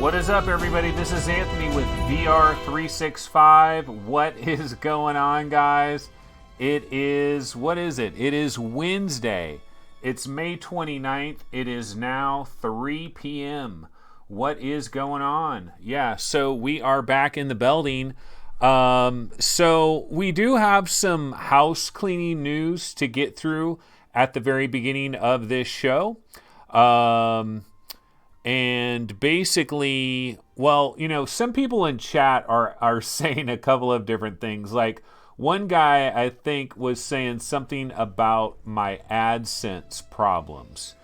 What is up, everybody? This is Anthony with VR365. What is going on, guys? It is, what is it? It is Wednesday. It's May 29th. It is now 3 p.m. What is going on? Yeah, so we are back in the building. So we do have some house cleaning news to get through at the very beginning of this show. And basically, well, you know, some people in chat are saying a couple of different things. Like one guy, I think, was saying something about my AdSense problems.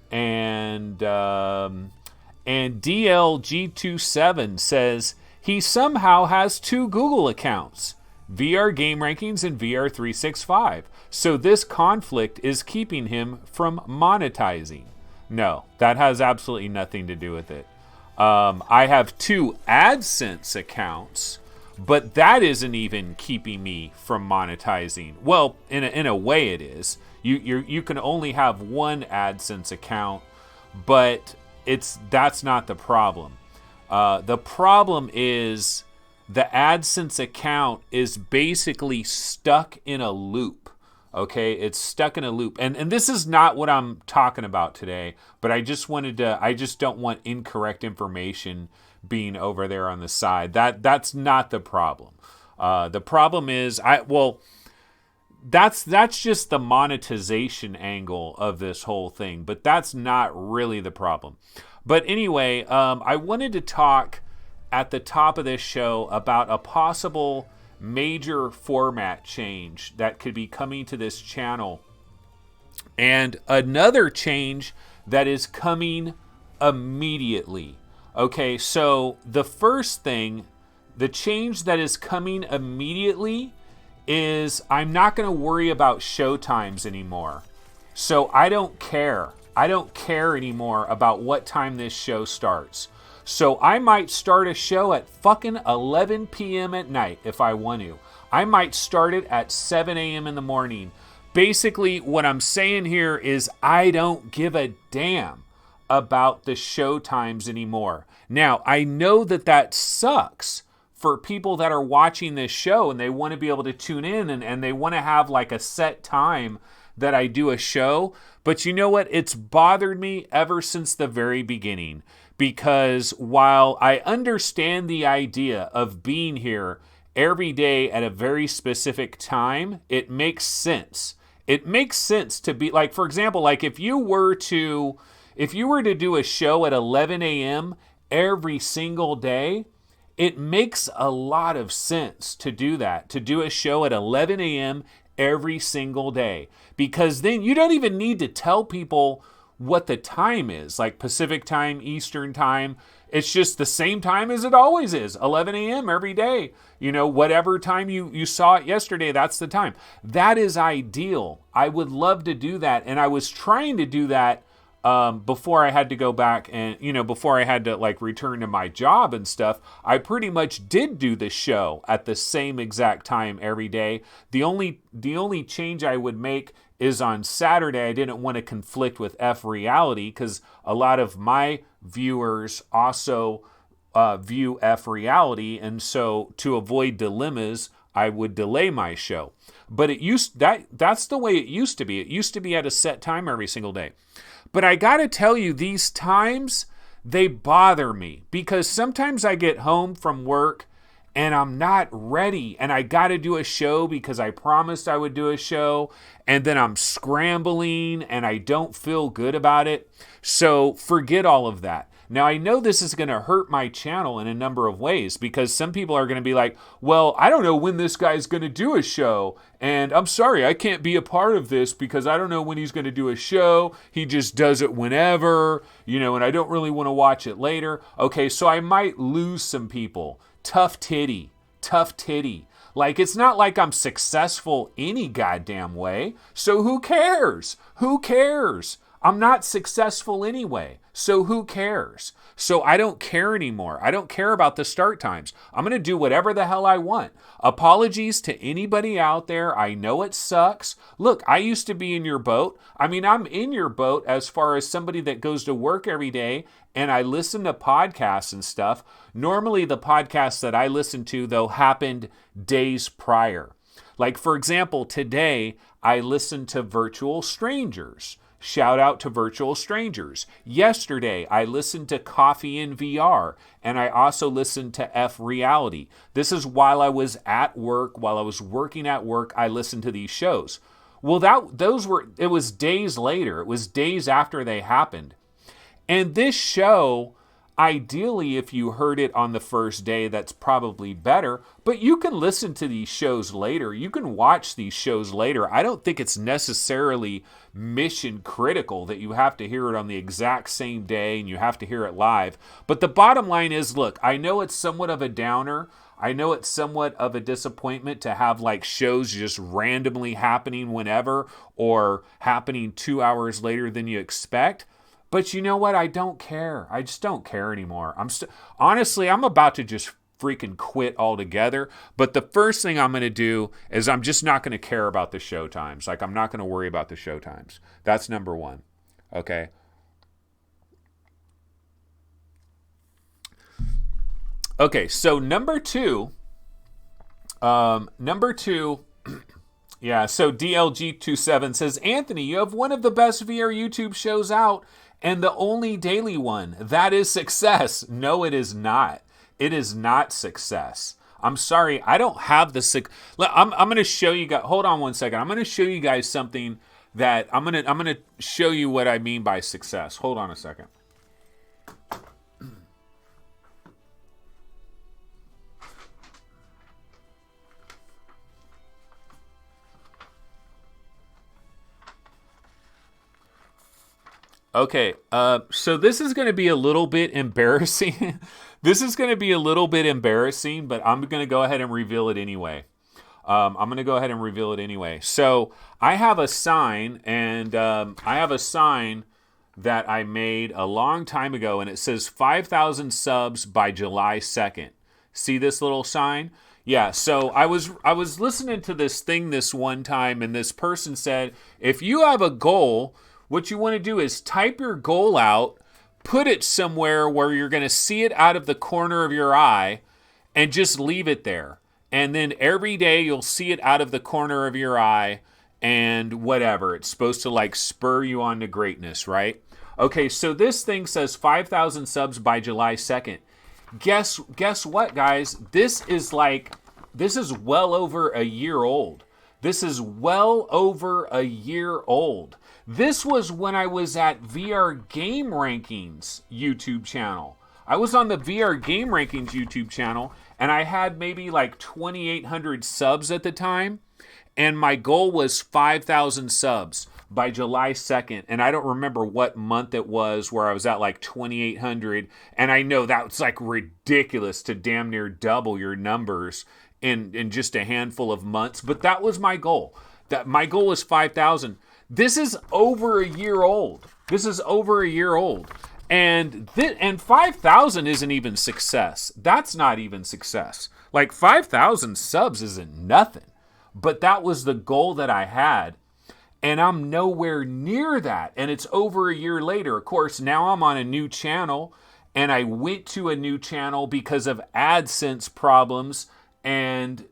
And DLG27 says he somehow has two Google accounts, VR Game Rankings and VR365. So this conflict is keeping him from monetizing. No, that has absolutely nothing to do with it. I have two AdSense accounts, but that isn't even keeping me from monetizing. Well, in a way it is. You can only have one AdSense account, but that's not the problem. The problem is the AdSense account is basically stuck in a loop. Okay, it's stuck in a loop. And this is not what I'm talking about today, but I just don't want incorrect information being over there on the side. That's not the problem. The problem is, that's just the monetization angle of this whole thing, but that's not really the problem. But anyway, I wanted to talk at the top of this show about a possible major format change that could be coming to this channel, and another change that is coming immediately. Okay, so the first thing, the change that is coming immediately is I'm not going to worry about show times anymore. So I don't care anymore about what time this show starts. So I might start a show at fucking 11 p.m. at night if I want to. I might start it at 7 a.m. in the morning. Basically, what I'm saying here is I don't give a damn about the show times anymore. Now, I know that sucks for people that are watching this show and they want to be able to tune in and they want to have like a set time that I do a show. But you know what? It's bothered me ever since the very beginning. Because while I understand the idea of being here every day at a very specific time, it makes sense. It makes sense to be like, for example, like if you were to do a show at 11 a.m. every single day, it makes a lot of sense to do that, to do a show at 11 a.m. every single day. Because then you don't even need to tell people what the time is, like Pacific time, Eastern time. It's just the same time as it always is, 11 a.m. every day. You know, whatever time you saw it yesterday, that's the time. That is ideal. I would love to do that. And I was trying to do that before I had to go back and, you know, before I had to like return to my job and stuff. I pretty much did do the show at the same exact time every day. The only change I would make is on Saturday. I didn't want to conflict with F Reality because a lot of my viewers also view F Reality, and so to avoid dilemmas, I would delay my show. But that's the way it used to be. It used to be at a set time every single day. But I gotta tell you, these times, they bother me because sometimes I get home from work and I'm not ready, and I got to do a show because I promised I would do a show, and then I'm scrambling and I don't feel good about it. So forget all of that. Now, I know this is going to hurt my channel in a number of ways because some people are going to be like, well, I don't know when this guy's going to do a show, and I'm sorry, I can't be a part of this because I don't know when he's going to do a show. He just does it whenever, you know, and I don't really want to watch it later. Okay, so I might lose some people. Tough titty. Like, it's not like I'm successful any goddamn way. So who cares? I'm not successful anyway. So who cares? So I don't care anymore. I don't care about the start times. I'm going to do whatever the hell I want. Apologies to anybody out there. I know it sucks. Look, I used to be in your boat. I mean, I'm in your boat as far as somebody that goes to work every day and I listen to podcasts and stuff. Normally the podcasts that I listen to, though, happened days prior. Like, for example, today I listened to Virtual Strangers. Shout out to Virtual Strangers. Yesterday, I listened to Coffee in VR, and I also listened to F Reality. This is while I was at work, while I was working at work, I listened to these shows. Well, it was days later. It was days after they happened. And this show, ideally, if you heard it on the first day, that's probably better. But you can listen to these shows later. You can watch these shows later. I don't think it's necessarily mission critical that you have to hear it on the exact same day and you have to hear it live. But the bottom line is, look, I know it's somewhat of a downer. I know it's somewhat of a disappointment to have like shows just randomly happening whenever or happening 2 hours later than you expect. But you know what? I don't care. I just don't care anymore. Honestly, I'm about to just freaking quit altogether. But the first thing I'm going to do is I'm just not going to care about the show times. Like, I'm not going to worry about the show times. That's number one. Okay. Okay, so number two, yeah, so DLG27 says, Anthony, you have one of the best VR YouTube shows out and the only daily one. That is success. No, it is not. It is not success. I'm sorry. I don't have the I'm going to show you guys. Hold on one second. I'm going to show you guys something that I'm going to show you what I mean by success. Hold on a second. Okay, so this is going to be a little bit embarrassing. This is going to be a little bit embarrassing, but I'm going to go ahead and reveal it anyway. So I have a sign, and that I made a long time ago, and it says 5,000 subs by July 2nd. See this little sign? Yeah, so I was listening to this thing this one time, and this person said, if you have a goal, what you want to do is type your goal out, put it somewhere where you're going to see it out of the corner of your eye, and just leave it there. And then every day you'll see it out of the corner of your eye, and whatever. It's supposed to like spur you on to greatness, right? Okay, so this thing says 5,000 subs by July 2nd. Guess what, guys? This is well over a year old. This is well over a year old. This was when I was at VR Game Rankings YouTube channel. I was on the VR Game Rankings YouTube channel, and I had maybe like 2,800 subs at the time, and my goal was 5,000 subs by July 2nd, and I don't remember what month it was where I was at like 2,800, and I know that's like ridiculous to damn near double your numbers in just a handful of months, but that was my goal. My goal was 5,000. This is over a year old. And 5,000 isn't even success. That's not even success. Like 5,000 subs isn't nothing. But that was the goal that I had. And I'm nowhere near that. And it's over a year later. Of course, now I'm on a new channel. And I went to a new channel because of AdSense problems and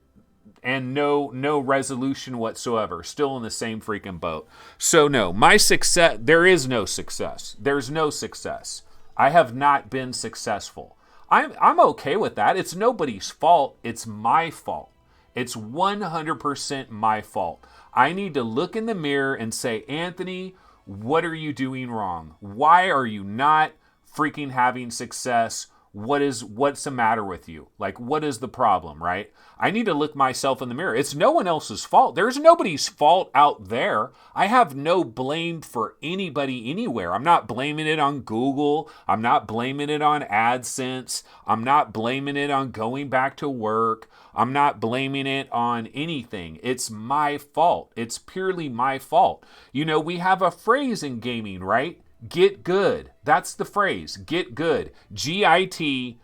no resolution whatsoever. Still in the same freaking boat. So no, my success, there is no success. There's no success. I have not been successful. I'm okay with that. It's nobody's fault. It's my fault. It's 100% my fault. I need to look in the mirror and say, Anthony, what are you doing wrong? Why are you not freaking having success? what's the matter with you? Like, what is the problem, right? I need to look myself in the mirror. It's no one else's fault. There's nobody's fault out there. I have no blame for anybody anywhere. I'm not blaming it on Google. I'm not blaming it on AdSense. I'm not blaming it on going back to work. I'm not blaming it on anything. It's my fault. It's purely my fault. You know, we have a phrase in gaming, right? Get good. That's the phrase. Get good. GITGUD.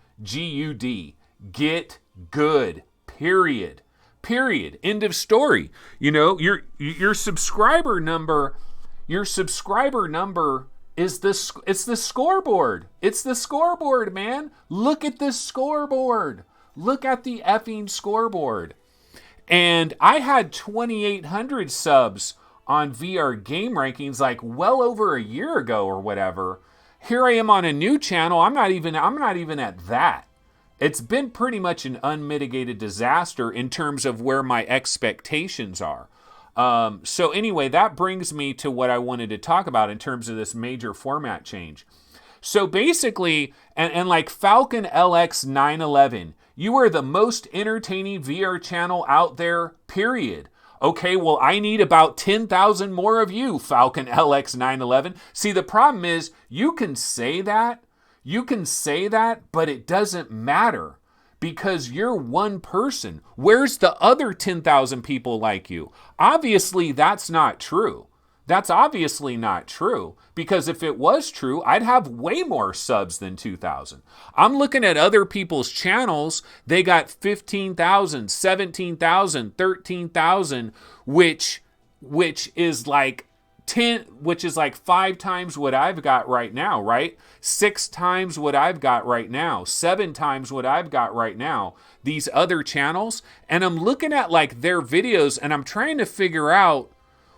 Get good. Period. Period. End of story. You know, your subscriber number is it's the scoreboard. It's the scoreboard, man. Look at the scoreboard. Look at the effing scoreboard. And I had 2,800 subs on VR game rankings like well over a year ago or whatever. Here I am on a new channel. I'm not even at that. It's been pretty much an unmitigated disaster in terms of where my expectations are. So anyway, that brings me to what I wanted to talk about in terms of this major format change. So basically, and like Falcon LX 911, you are the most entertaining VR channel out there, period. Okay, well, I need about 10,000 more of you, Falcon LX 911. See, the problem is you can say that, but it doesn't matter because you're one person. Where's the other 10,000 people like you? Obviously, that's not true. That's obviously not true, because if it was true, I'd have way more subs than 2,000. I'm looking at other people's channels. They got 15,000, 17,000, 13,000, which is like 5 times what I've got right now, right? 6 times what I've got right now, 7 times what I've got right now, these other channels. And I'm looking at like their videos and I'm trying to figure out,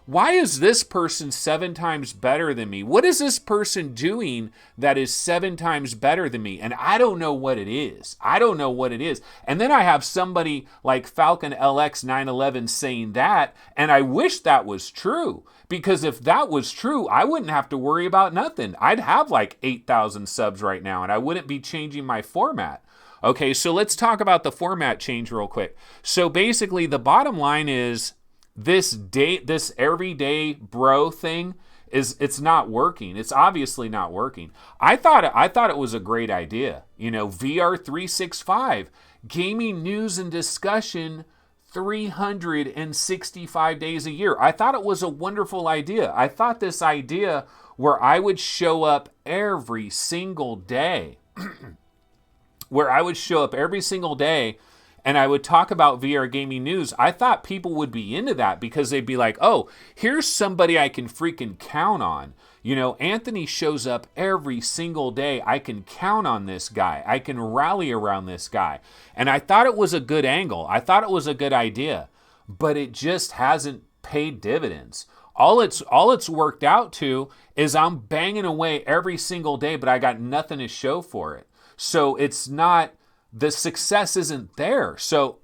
why is this person 7 times better than me? What is this person doing that is 7 times better than me? And I don't know what it is. And then I have somebody like Falcon LX 911 saying that, and I wish that was true. Because if that was true, I wouldn't have to worry about nothing. I'd have like 8,000 subs right now, and I wouldn't be changing my format. Okay, so let's talk about the format change real quick. So basically, the bottom line is, this everyday bro thing it's not working. It's obviously not working. I thought it was a great idea. You know, VR 365, gaming news and discussion 365 days a year. I thought it was a wonderful idea. I thought this idea where I would show up every single day, and I would talk about VR gaming news, I thought people would be into that because they'd be like, oh, here's somebody I can freaking count on. You know, Anthony shows up every single day. I can count on this guy. I can rally around this guy. And I thought it was a good angle. I thought it was a good idea, but it just hasn't paid dividends. All it's worked out to is I'm banging away every single day, but I got nothing to show for it. So it's not, the success isn't there. So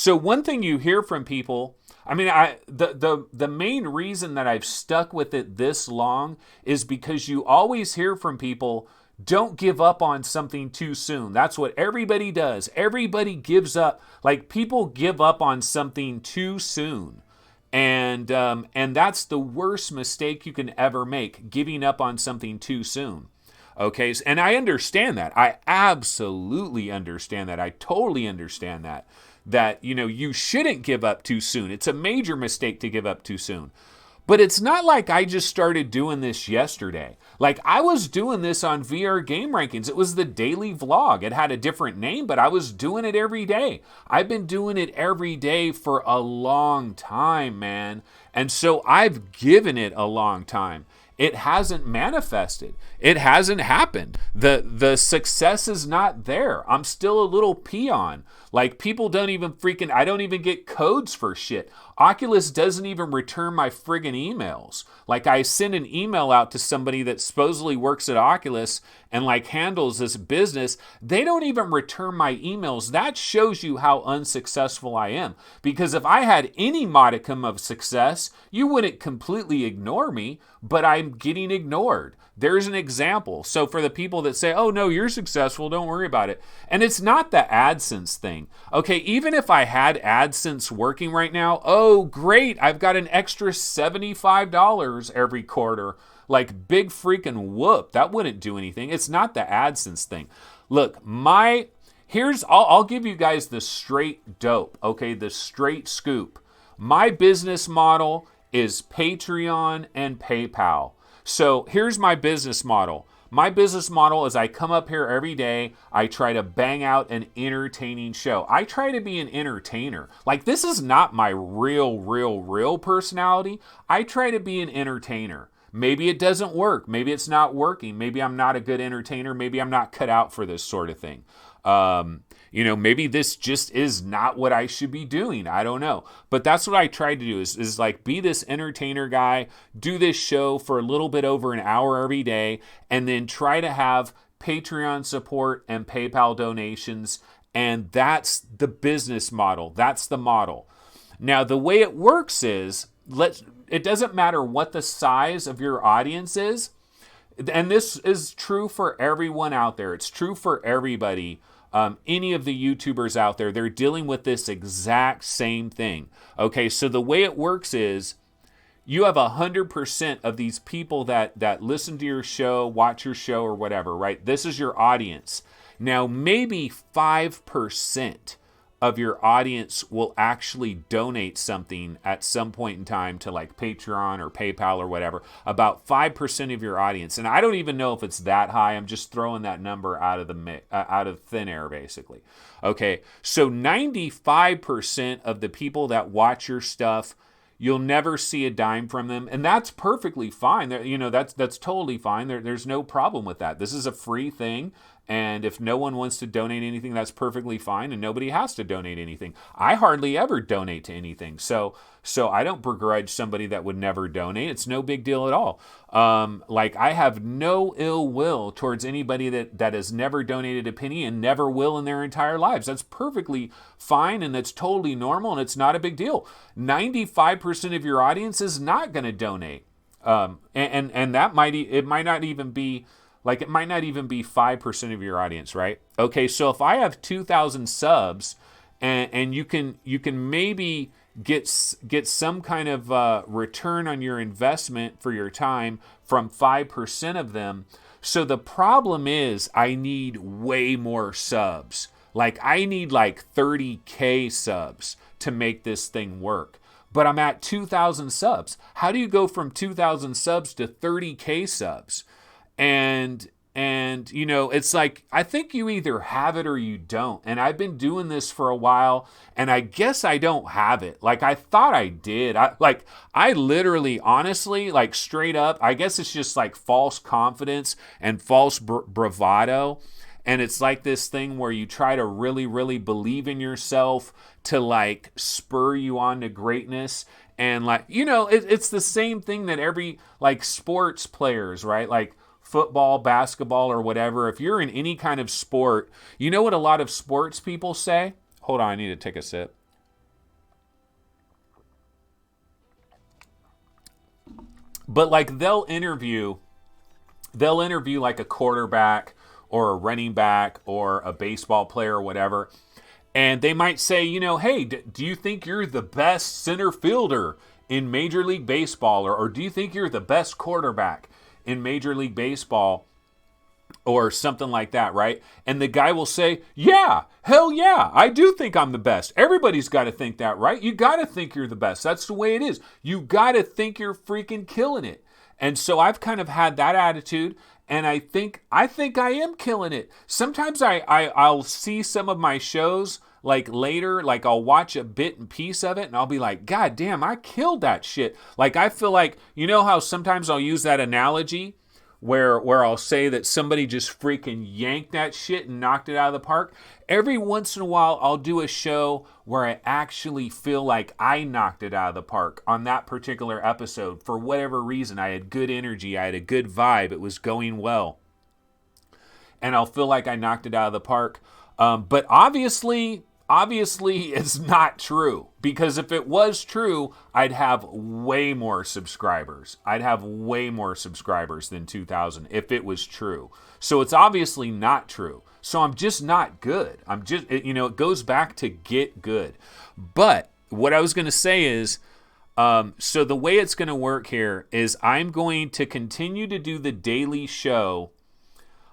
one thing you hear from people, I mean, the main reason that I've stuck with it this long is because you always hear from people, don't give up on something too soon. That's what everybody does. Everybody gives up. Like, people give up on something too soon. And that's the worst mistake you can ever make, giving up on something too soon. Okay, and I understand that. I absolutely understand that. I totally understand that. That, you know, you shouldn't give up too soon. It's a major mistake to give up too soon. But it's not like I just started doing this yesterday. Like, I was doing this on VR Game Rankings. It was the daily vlog. It had a different name, but I was doing it every day. I've been doing it every day for a long time, man. And so I've given it a long time. It hasn't manifested. It hasn't happened. The success is not there. I'm still a little peon. Like, people don't even I don't even get codes for shit. Oculus doesn't even return my friggin' emails. Like, I send an email out to somebody that supposedly works at Oculus and like handles this business. They don't even return my emails. That shows you how unsuccessful I am. Because if I had any modicum of success, you wouldn't completely ignore me, but I'm getting ignored. There's an example. So for the people that say, oh no, you're successful, don't worry about it. And it's not the AdSense thing. Okay, even if I had AdSense working right now, oh great, I've got an extra $75 every quarter. Like, big freaking whoop. That wouldn't do anything. It's not the AdSense thing. Look, I'll give you guys the straight dope, okay, the straight scoop. My business model is Patreon and PayPal. So here's my business model. My business model is I come up here every day. I try to bang out an entertaining show. I try to be an entertainer. Like, this is not my real personality. I try to be an entertainer. Maybe it doesn't work. Maybe it's not working. Maybe I'm not a good entertainer. Maybe I'm not cut out for this sort of thing. Maybe this just is not what I should be doing. I don't know. But that's what I try to do is like be this entertainer guy, do this show for a little bit over an hour every day, and then try to have Patreon support and PayPal donations. And that's the business model. That's the model. Now, the way it works is, it doesn't matter what the size of your audience is. And this is true for everyone out there. It's true for everybody. Any of the YouTubers out there, they're dealing with this exact same thing. Okay, so the way it works is you have 100% of these people that listen to your show, watch your show, or whatever, right? This is your audience. Now, maybe 5% of your audience will actually donate something at some point in time to like Patreon or PayPal or whatever. About 5% of your audience, and I don't even know if it's that high. I'm just throwing that number out of thin air, basically. Okay, so 95% of the people that watch your stuff, you'll never see a dime from them, and that's perfectly fine. That's totally fine. There's no problem with that. This is a free thing. And if no one wants to donate anything, that's perfectly fine, and nobody has to donate anything. I hardly ever donate to anything, so I don't begrudge somebody that would never donate. It's no big deal at all. I have no ill will towards anybody that has never donated a penny and never will in their entire lives. That's perfectly fine, and that's totally normal, and it's not a big deal. 95% of your audience is not going to donate, and that might not even be. Like, it might not even be 5% of your audience, right? Okay, so if I have 2,000 subs and you can maybe get some kind of return on your investment for your time from 5% of them. So the problem is I need way more subs. Like, I need like 30K subs to make this thing work. But I'm at 2,000 subs. How do you go from 2,000 subs to 30K subs? And it's like, I think you either have it or you don't. And I've been doing this for a while, and I guess I don't have it. Like, I thought I did. I literally, honestly, like, straight up, I guess it's just like false confidence and false bravado. And it's like this thing where you try to really, really believe in yourself to like spur you on to greatness. And like, it's the same thing that every like sports players, right? Like, football, basketball, or whatever, if you're in any kind of sport, you know what a lot of sports people say? Hold on, I need to take a sip. But like they'll interview like a quarterback or a running back or a baseball player or whatever, and they might say, hey, do you think you're the best center fielder in Major League Baseball, or do you think you're the best quarterback in Major League Baseball, or something like that, right? And the guy will say, yeah, hell yeah, I do think I'm the best. Everybody's got to think that, right? You got to think you're the best. That's the way it is. You got to think you're freaking killing it. And so I've kind of had that attitude, and I think I am killing it. Sometimes I'll see some of my shows like later, like I'll watch a bit and piece of it, and I'll be like, God damn, I killed that shit. Like, I feel like, how sometimes I'll use that analogy where I'll say that somebody just freaking yanked that shit and knocked it out of the park. Every once in a while, I'll do a show where I actually feel like I knocked it out of the park on that particular episode. For whatever reason, I had good energy, I had a good vibe, it was going well. And I'll feel like I knocked it out of the park. But obviously it's not true, because if it was true, I'd have way more subscribers. I'd have way more subscribers than 2,000 if it was true. So it's obviously not true. So I'm just not good. It goes back to get good. But what I was going to say is, so the way it's going to work here is I'm going to continue to do the daily show.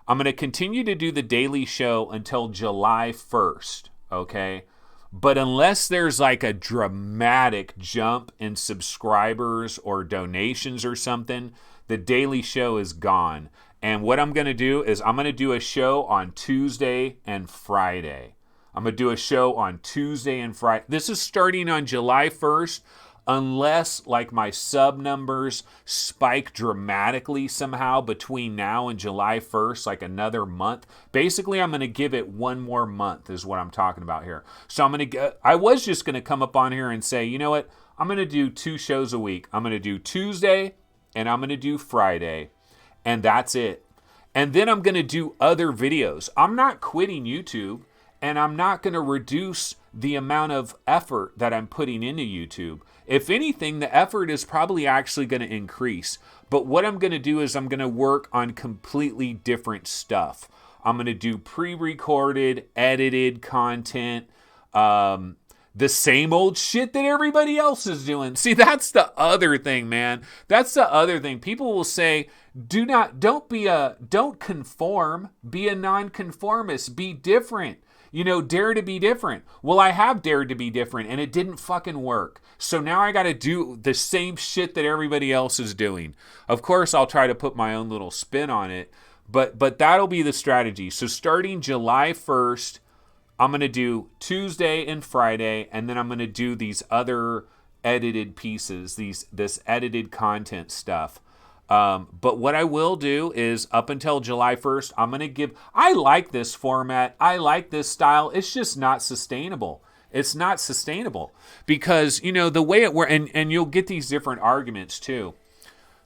I'm going to continue to do the daily show until July 1st. Okay, but unless there's like a dramatic jump in subscribers or donations or something, the daily show is gone. And what I'm going to do is I'm going to do a show on Tuesday and Friday. I'm going to do a show on Tuesday and Friday. This is starting on July 1st. Unless like my sub numbers spike dramatically somehow between now and July 1st, like another month. Basically, I'm going to give it one more month is what I'm talking about here. So I was just going to come up on here and say, you know what? I'm going to do 2 shows a week. I'm going to do Tuesday and I'm going to do Friday, and that's it. And then I'm going to do other videos. I'm not quitting YouTube, and I'm not going to reduce the amount of effort that I'm putting into YouTube. If anything, the effort is probably actually going to increase. But what I'm going to do is I'm going to work on completely different stuff. I'm going to do pre-recorded, edited content, the same old shit that everybody else is doing. See, that's the other thing, man. That's the other thing. People will say, don't conform, be a non-conformist, be different. Dare to be different. Well, I have dared to be different, and it didn't fucking work. So now I got to do the same shit that everybody else is doing. Of course, I'll try to put my own little spin on it, but that'll be the strategy. So starting July 1st, I'm going to do Tuesday and Friday, and then I'm going to do these other edited pieces, this edited content stuff. But what I will do is up until July 1st, I like this format. I like this style. It's just not sustainable. It's not sustainable because, the way it works, and you'll get these different arguments too.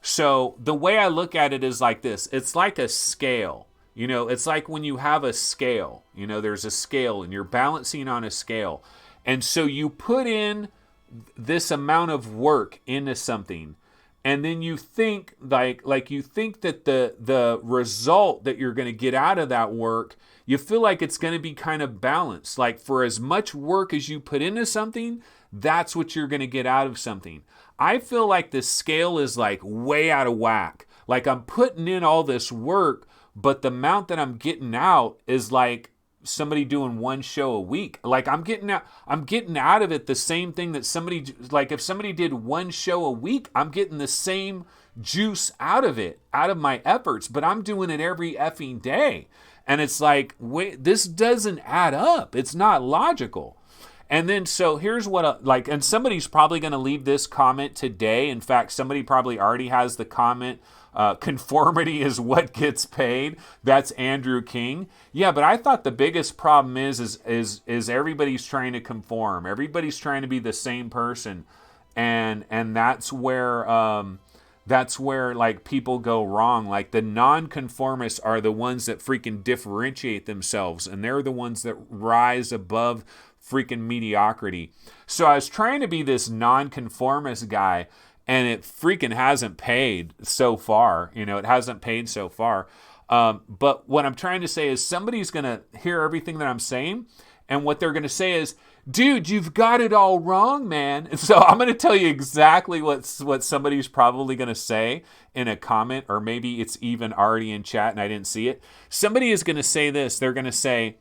So the way I look at it is like this. It's like a scale. It's like when you have a scale, there's a scale and you're balancing on a scale. And so you put in this amount of work into something. And then you think you think that the result that you're going to get out of that work, you feel like it's going to be kind of balanced. Like for as much work as you put into something, that's what you're going to get out of something. I feel like the scale is like way out of whack. Like I'm putting in all this work, but the amount that I'm getting out is like somebody doing one show a week. Like I'm getting out of it the same thing that if somebody did one show a week, I'm getting the same juice out of it, out of my efforts, but I'm doing it every effing day. And it's like, wait, this doesn't add up. It's not logical. And then, so here's what, and somebody's probably going to leave this comment today. In fact, somebody probably already has the comment, conformity is what gets paid. That's Andrew King. Yeah, but I thought the biggest problem is everybody's trying to conform. Everybody's trying to be the same person. And that's where like people go wrong. Like the non-conformists are the ones that freaking differentiate themselves, and they're the ones that rise above freaking mediocrity. So I was trying to be this non-conformist guy, and it freaking hasn't paid so far. It hasn't paid so far. But what I'm trying to say is somebody's going to hear everything that I'm saying, and what they're going to say is, dude, you've got it all wrong, man. And so I'm going to tell you exactly what somebody's probably going to say in a comment, or maybe it's even already in chat and I didn't see it. Somebody is going to say this. They're going to say,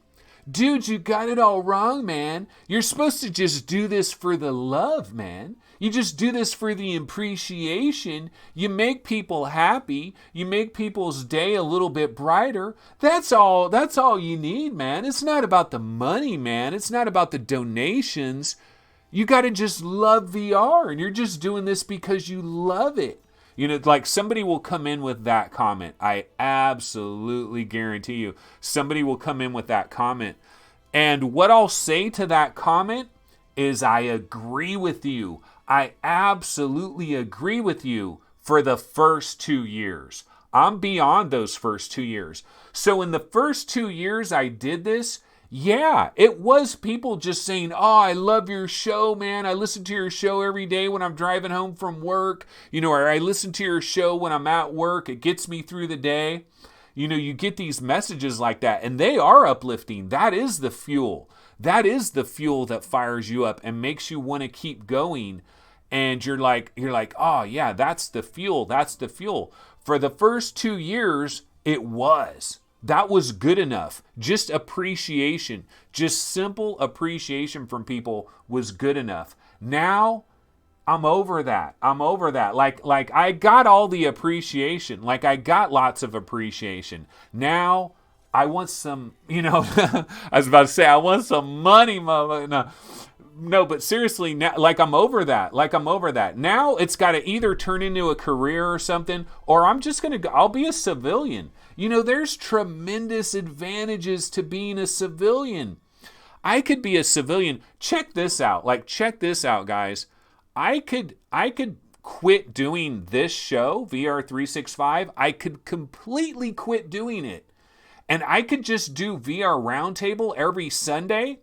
dude, you got it all wrong, man. You're supposed to just do this for the love, man. You just do this for the appreciation. You make people happy. You make people's day a little bit brighter. That's all you need, man. It's not about the money, man. It's not about the donations. You got to just love VR, and you're just doing this because you love it. You know, like somebody will come in with that comment. I absolutely guarantee you, somebody will come in with that comment. And what I'll say to that comment is, I agree with you. I absolutely agree with you for the first 2 years. I'm beyond those first 2 years. So in the first 2 years I did this, yeah, it was people just saying, oh, I love your show, man. I listen to your show every day when I'm driving home from work. You know, or I listen to your show when I'm at work. It gets me through the day. You know, you get these messages like that, and they are uplifting. That is the fuel. That is the fuel that fires you up and makes you want to keep going. And you're like, oh yeah, that's the fuel. That's the fuel. For the first 2 years, it was. That was good enough. Just appreciation, just simple appreciation from people was good enough. Now, I'm over that. I'm over that. Like I got all the appreciation. Like I got lots of appreciation. Now, I want some, you know, I was about to say, I want some money, mama. No, but seriously, now, like I'm over that. Like I'm over that. Now it's got to either turn into a career or something, or I'm just going to go, I'll be a civilian. You know, there's tremendous advantages to being a civilian. I could be a civilian. Check this out. Like, check this out, guys. I could quit doing this show, VR 365. I could completely quit doing it. And I could just do VR Roundtable every Sunday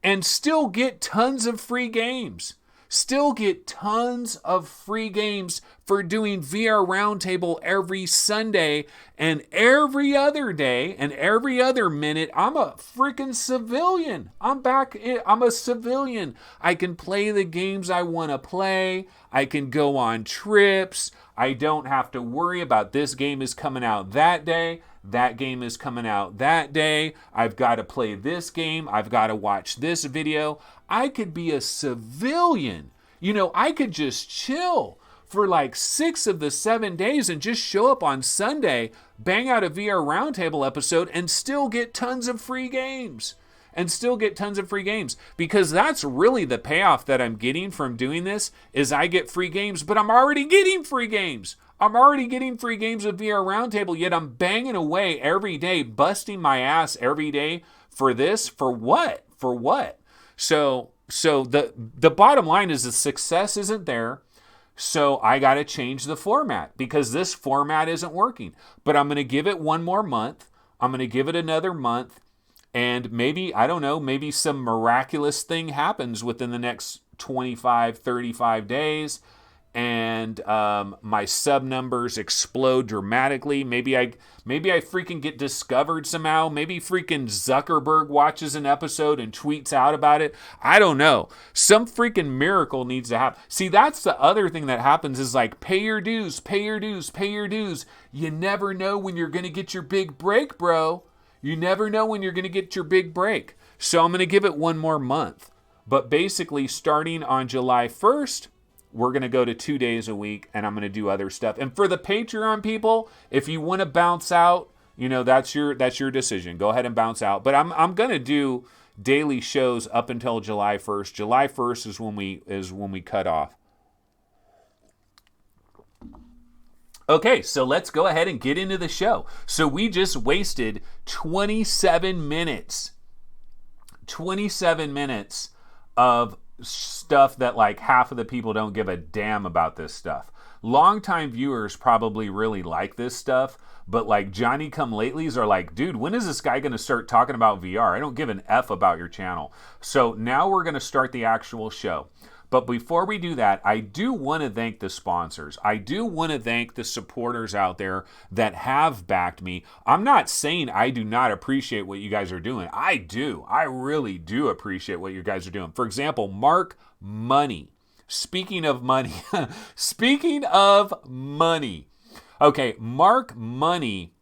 and still get tons of free games. Still get tons of free games for doing VR Roundtable every Sunday, and every other day and every other minute, I'm a freaking civilian. I'm a civilian. I can play the games I want to play. I can go on trips. I don't have to worry about this game is coming out that day. That game is coming out that day. I've got to play this game. I've got to watch this video. I could be a civilian. You know, I could just chill for like 6 of the 7 days and just show up on Sunday, bang out a VR Roundtable episode, and still get tons of free games. Because that's really the payoff that I'm getting from doing this, is I get free games, but I'm already getting free games. I'm already getting free games with VR Roundtable, yet I'm banging away every day, busting my ass every day for this. For what? For what? So the bottom line is the success isn't there. So I got to change the format because this format isn't working. But I'm going to give it one more month. I'm going to give it another month. And maybe, I don't know, maybe some miraculous thing happens within the next 25, 35 days. And my sub numbers explode dramatically. Maybe I freaking get discovered somehow. Maybe freaking Zuckerberg watches an episode and tweets out about it. I don't know. Some freaking miracle needs to happen. See, that's the other thing that happens is like, pay your dues, pay your dues, pay your dues. You never know when you're going to get your big break, bro. You never know when you're going to get your big break. So I'm going to give it one more month. But basically, starting on July 1st, we're going to go to 2 days a week, and I'm going to do other stuff. And for the Patreon people, if you want to bounce out, you know, that's your decision. Go ahead and bounce out. But I'm going to do daily shows up until July 1st. July 1st is when we cut off. Okay, so let's go ahead and get into the show. So we just wasted 27 minutes. 27 minutes of stuff that like half of the people don't give a damn about this stuff. Longtime viewers probably really like this stuff, but like Johnny come latelys are like, dude, when is this guy going to start talking about VR? I don't give an F about your channel. So now we're going to start the actual show. But before we do that, I do want to thank the sponsors. I do want to thank the supporters out there that have backed me. I'm not saying I do not appreciate what you guys are doing. I do. I really do appreciate what you guys are doing. For example, Mark Money. Speaking of money. Speaking of money. Okay, Mark Money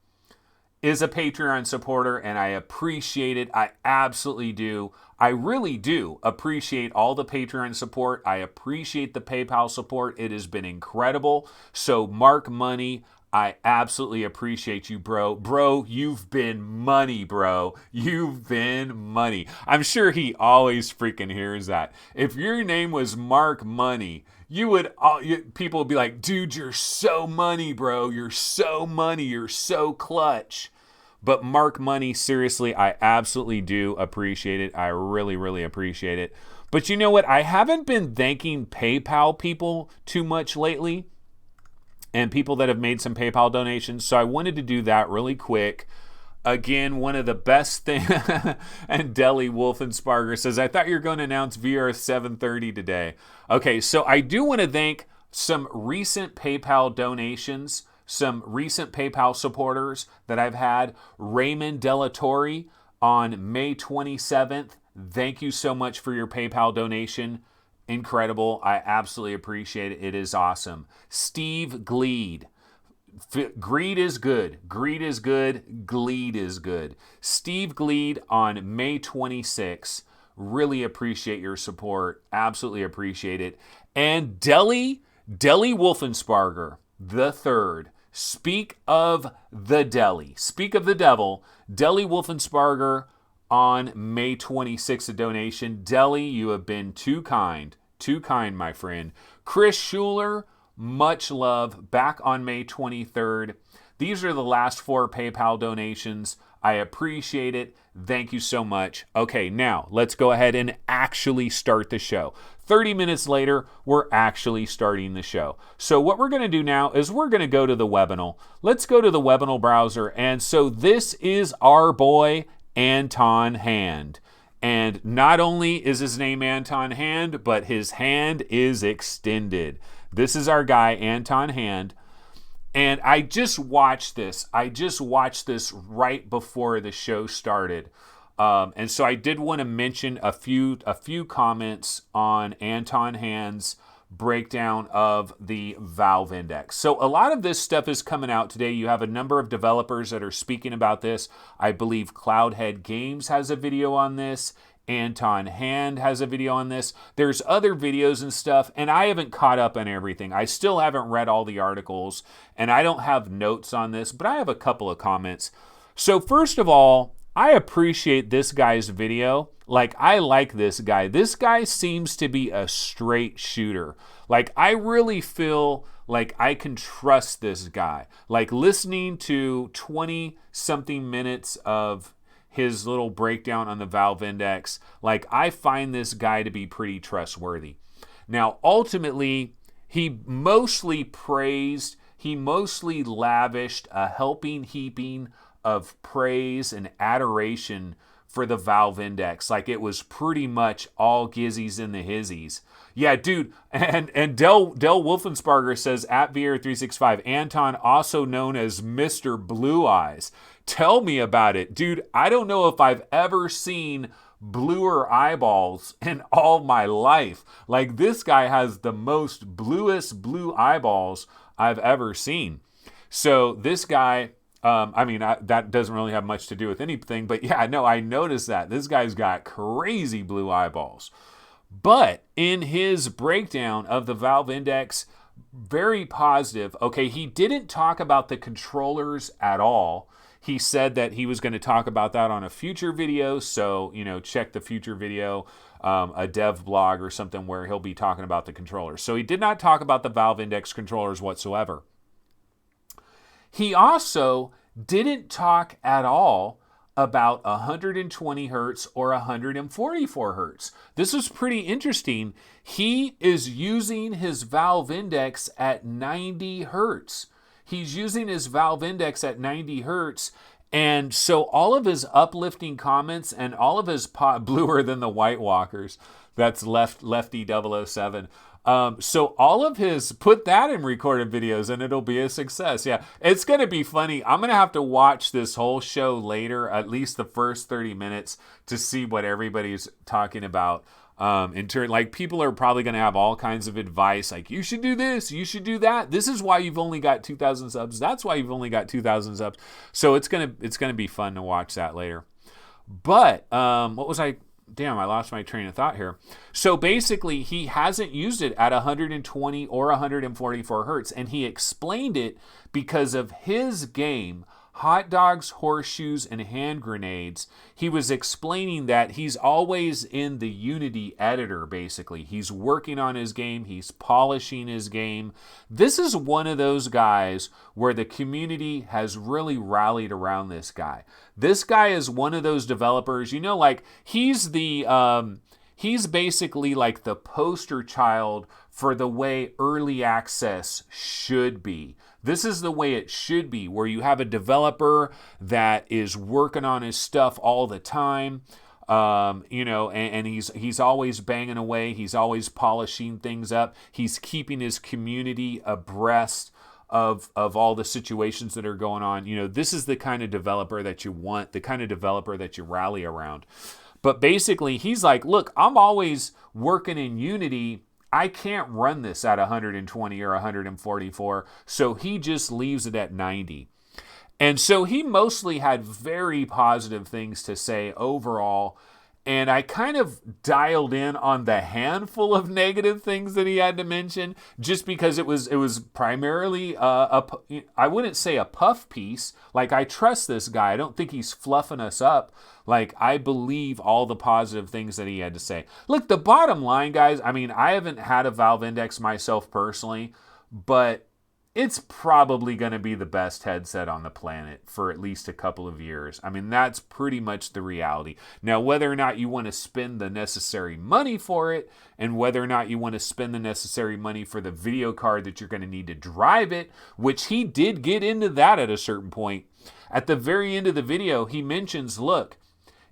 is a Patreon supporter, and I appreciate it. I absolutely do. I really do appreciate all the Patreon support. I appreciate the PayPal support. It has been incredible. So Mark Money, I absolutely appreciate you, bro. Bro, you've been money, bro. You've been money. I'm sure he always freaking hears that. If your name was Mark Money, people would be like, dude, you're so money, bro. You're so money. You're so clutch. But Mark Money, seriously, I absolutely do appreciate it. I really, really appreciate it. But you know what? I haven't been thanking PayPal people too much lately, and people that have made some PayPal donations. So I wanted to do that really quick. Again, one of the best things, and Deli Wolfensparger says, I thought you were going to announce VR 730 today. Okay, so I do want to thank some recent PayPal donations, some recent PayPal supporters that I've had. Raymond Delatorre on May 27th. Thank you so much for your PayPal donation. Incredible. I absolutely appreciate it. It is awesome. Steve Gleed. Greed is good. Greed is good. Gleed is good. Steve Gleed on May 26th. Really appreciate your support. Absolutely appreciate it. And Deli Wolfensparger the third. Speak of the devil. Deli Wolfensparger on May 26th, a donation. Deli, you have been too kind, my friend. Chris Schuler, much love, back on May 23rd. These are the last 4 PayPal donations. I appreciate it. Thank you so much. Okay, now let's go ahead and actually start the show. 30 minutes later, we're actually starting the show. So what we're going to do now is we're going to go to the Webinal. Let's go to the Webinal browser. And so this is our boy, Anton Hand. And not only is his name Anton Hand, but his hand is extended. This is our guy, Anton Hand. And I just watched this. Right before the show started. And so I did want to mention a few comments on Anton Hand's breakdown of the Valve Index. So a lot of this stuff is coming out today. You have a number of developers that are speaking about this. I believe Cloudhead Games has a video on this. Anton Hand has a video on this. There's other videos and stuff, and I haven't caught up on everything. I still haven't read all the articles, and I don't have notes on this, but I have a couple of comments. So first of all, I appreciate this guy's video. Like, I like this guy. This guy seems to be a straight shooter. Like, I really feel like I can trust this guy. Like, listening to 20-something minutes of his little breakdown on the Valve Index, like, I find this guy to be pretty trustworthy. Now, ultimately, he mostly lavished a helping heaping of praise and adoration for the Valve Index. Like, it was pretty much all gizzies in the hizzies. Yeah, dude. And Del Wolfensparger says, at VR365, Anton, also known as Mr. Blue Eyes. Tell me about it. Dude, I don't know if I've ever seen bluer eyeballs in all my life. Like, this guy has the most bluest blue eyeballs I've ever seen. So this guy, that doesn't really have much to do with anything, but yeah, no, I noticed that. This guy's got crazy blue eyeballs. But in his breakdown of the Valve Index, very positive. Okay, he didn't talk about the controllers at all. He said that he was going to talk about that on a future video, so, check the future video, a dev blog or something where he'll be talking about the controllers. So he did not talk about the Valve Index controllers whatsoever. He also didn't talk at all about 120 hertz or 144 hertz. This is pretty interesting. He is using his Valve Index at 90 hertz. He's using his Valve Index at 90 hertz. And so all of his uplifting comments and all of his bluer than the White Walkers, that's Lefty 007. So all of his, put that in recorded videos and it'll be a success. Yeah, it's going to be funny. I'm going to have to watch this whole show later, at least the first 30 minutes, to see what everybody's talking about. Like, people are probably going to have all kinds of advice, like, you should do this, you should do that. This is why you've only got 2,000 subs. That's why you've only got 2,000 subs. So it's going to be fun to watch that later. But, Damn, I lost my train of thought here. So basically, he hasn't used it at 120 or 144 hertz, and he explained it because of his game, hot dogs, horseshoes, and hand grenades. He was explaining that he's always in the Unity editor, basically. He's working on his game. He's polishing his game. This is one of those guys where the community has really rallied around this guy. This guy is one of those developers, you know, like he's basically like the poster child for the way early access should be. This is the way it should be, where you have a developer that is working on his stuff all the time, and he's always banging away. He's always polishing things up. He's keeping his community abreast of all the situations that are going on. You know, this is the kind of developer that you want, the kind of developer that you rally around. But basically, he's like, look, I'm always working in Unity. I can't run this at 120 or 144, so he just leaves it at 90. And so he mostly had very positive things to say overall, and I kind of dialed in on the handful of negative things that he had to mention, just because it was primarily I wouldn't say a puff piece. Like, I trust this guy. I don't think he's fluffing us up. Like, I believe all the positive things that he had to say. Look, the bottom line, guys, I mean, I haven't had a Valve Index myself personally, but it's probably going to be the best headset on the planet for at least a couple of years. I mean, that's pretty much the reality. Now, whether or not you want to spend the necessary money for it, and whether or not you want to spend the necessary money for the video card that you're going to need to drive it, which he did get into that at a certain point. At the very end of the video, he mentions, look,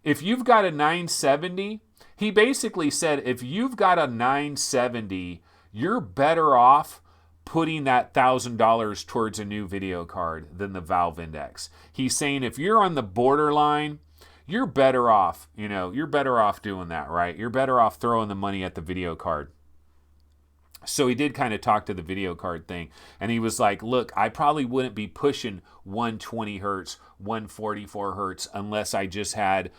if you've got a 970, he basically said, if you've got a 970, you're better off putting that $1,000 towards a new video card than the Valve Index. He's saying if you're on the borderline, you're better off, you're better off doing that, right? You're better off throwing the money at the video card. So he did kind of talk to the video card thing, and he was like, look, I probably wouldn't be pushing 120 hertz, 144 hertz unless I just had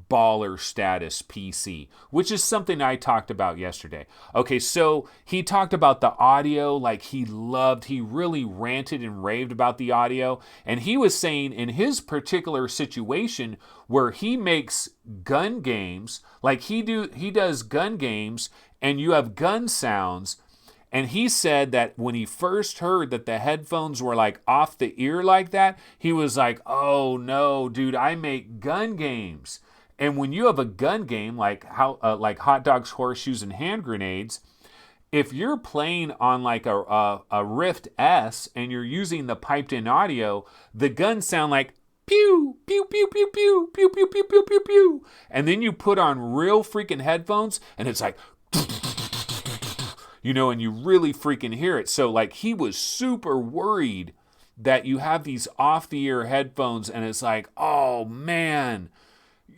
baller status PC, which is something I talked about yesterday. Okay, so he talked about the audio, like he really ranted and raved about the audio, and he was saying in his particular situation where he makes gun games, like he does gun games and you have gun sounds. And he said that when he first heard that the headphones were like off the ear like that, he was like, oh no, dude, I make gun games. And when you have a gun game like hot dogs, horseshoes, and hand grenades, if you're playing on like a Rift S and you're using the piped in audio, the guns sound like pew, pew, pew, pew, pew, pew, pew, pew, pew, pew, pew. And then you put on real freaking headphones and it's like, and you really freaking hear it. So like he was super worried that you have these off the ear headphones and it's like, oh man,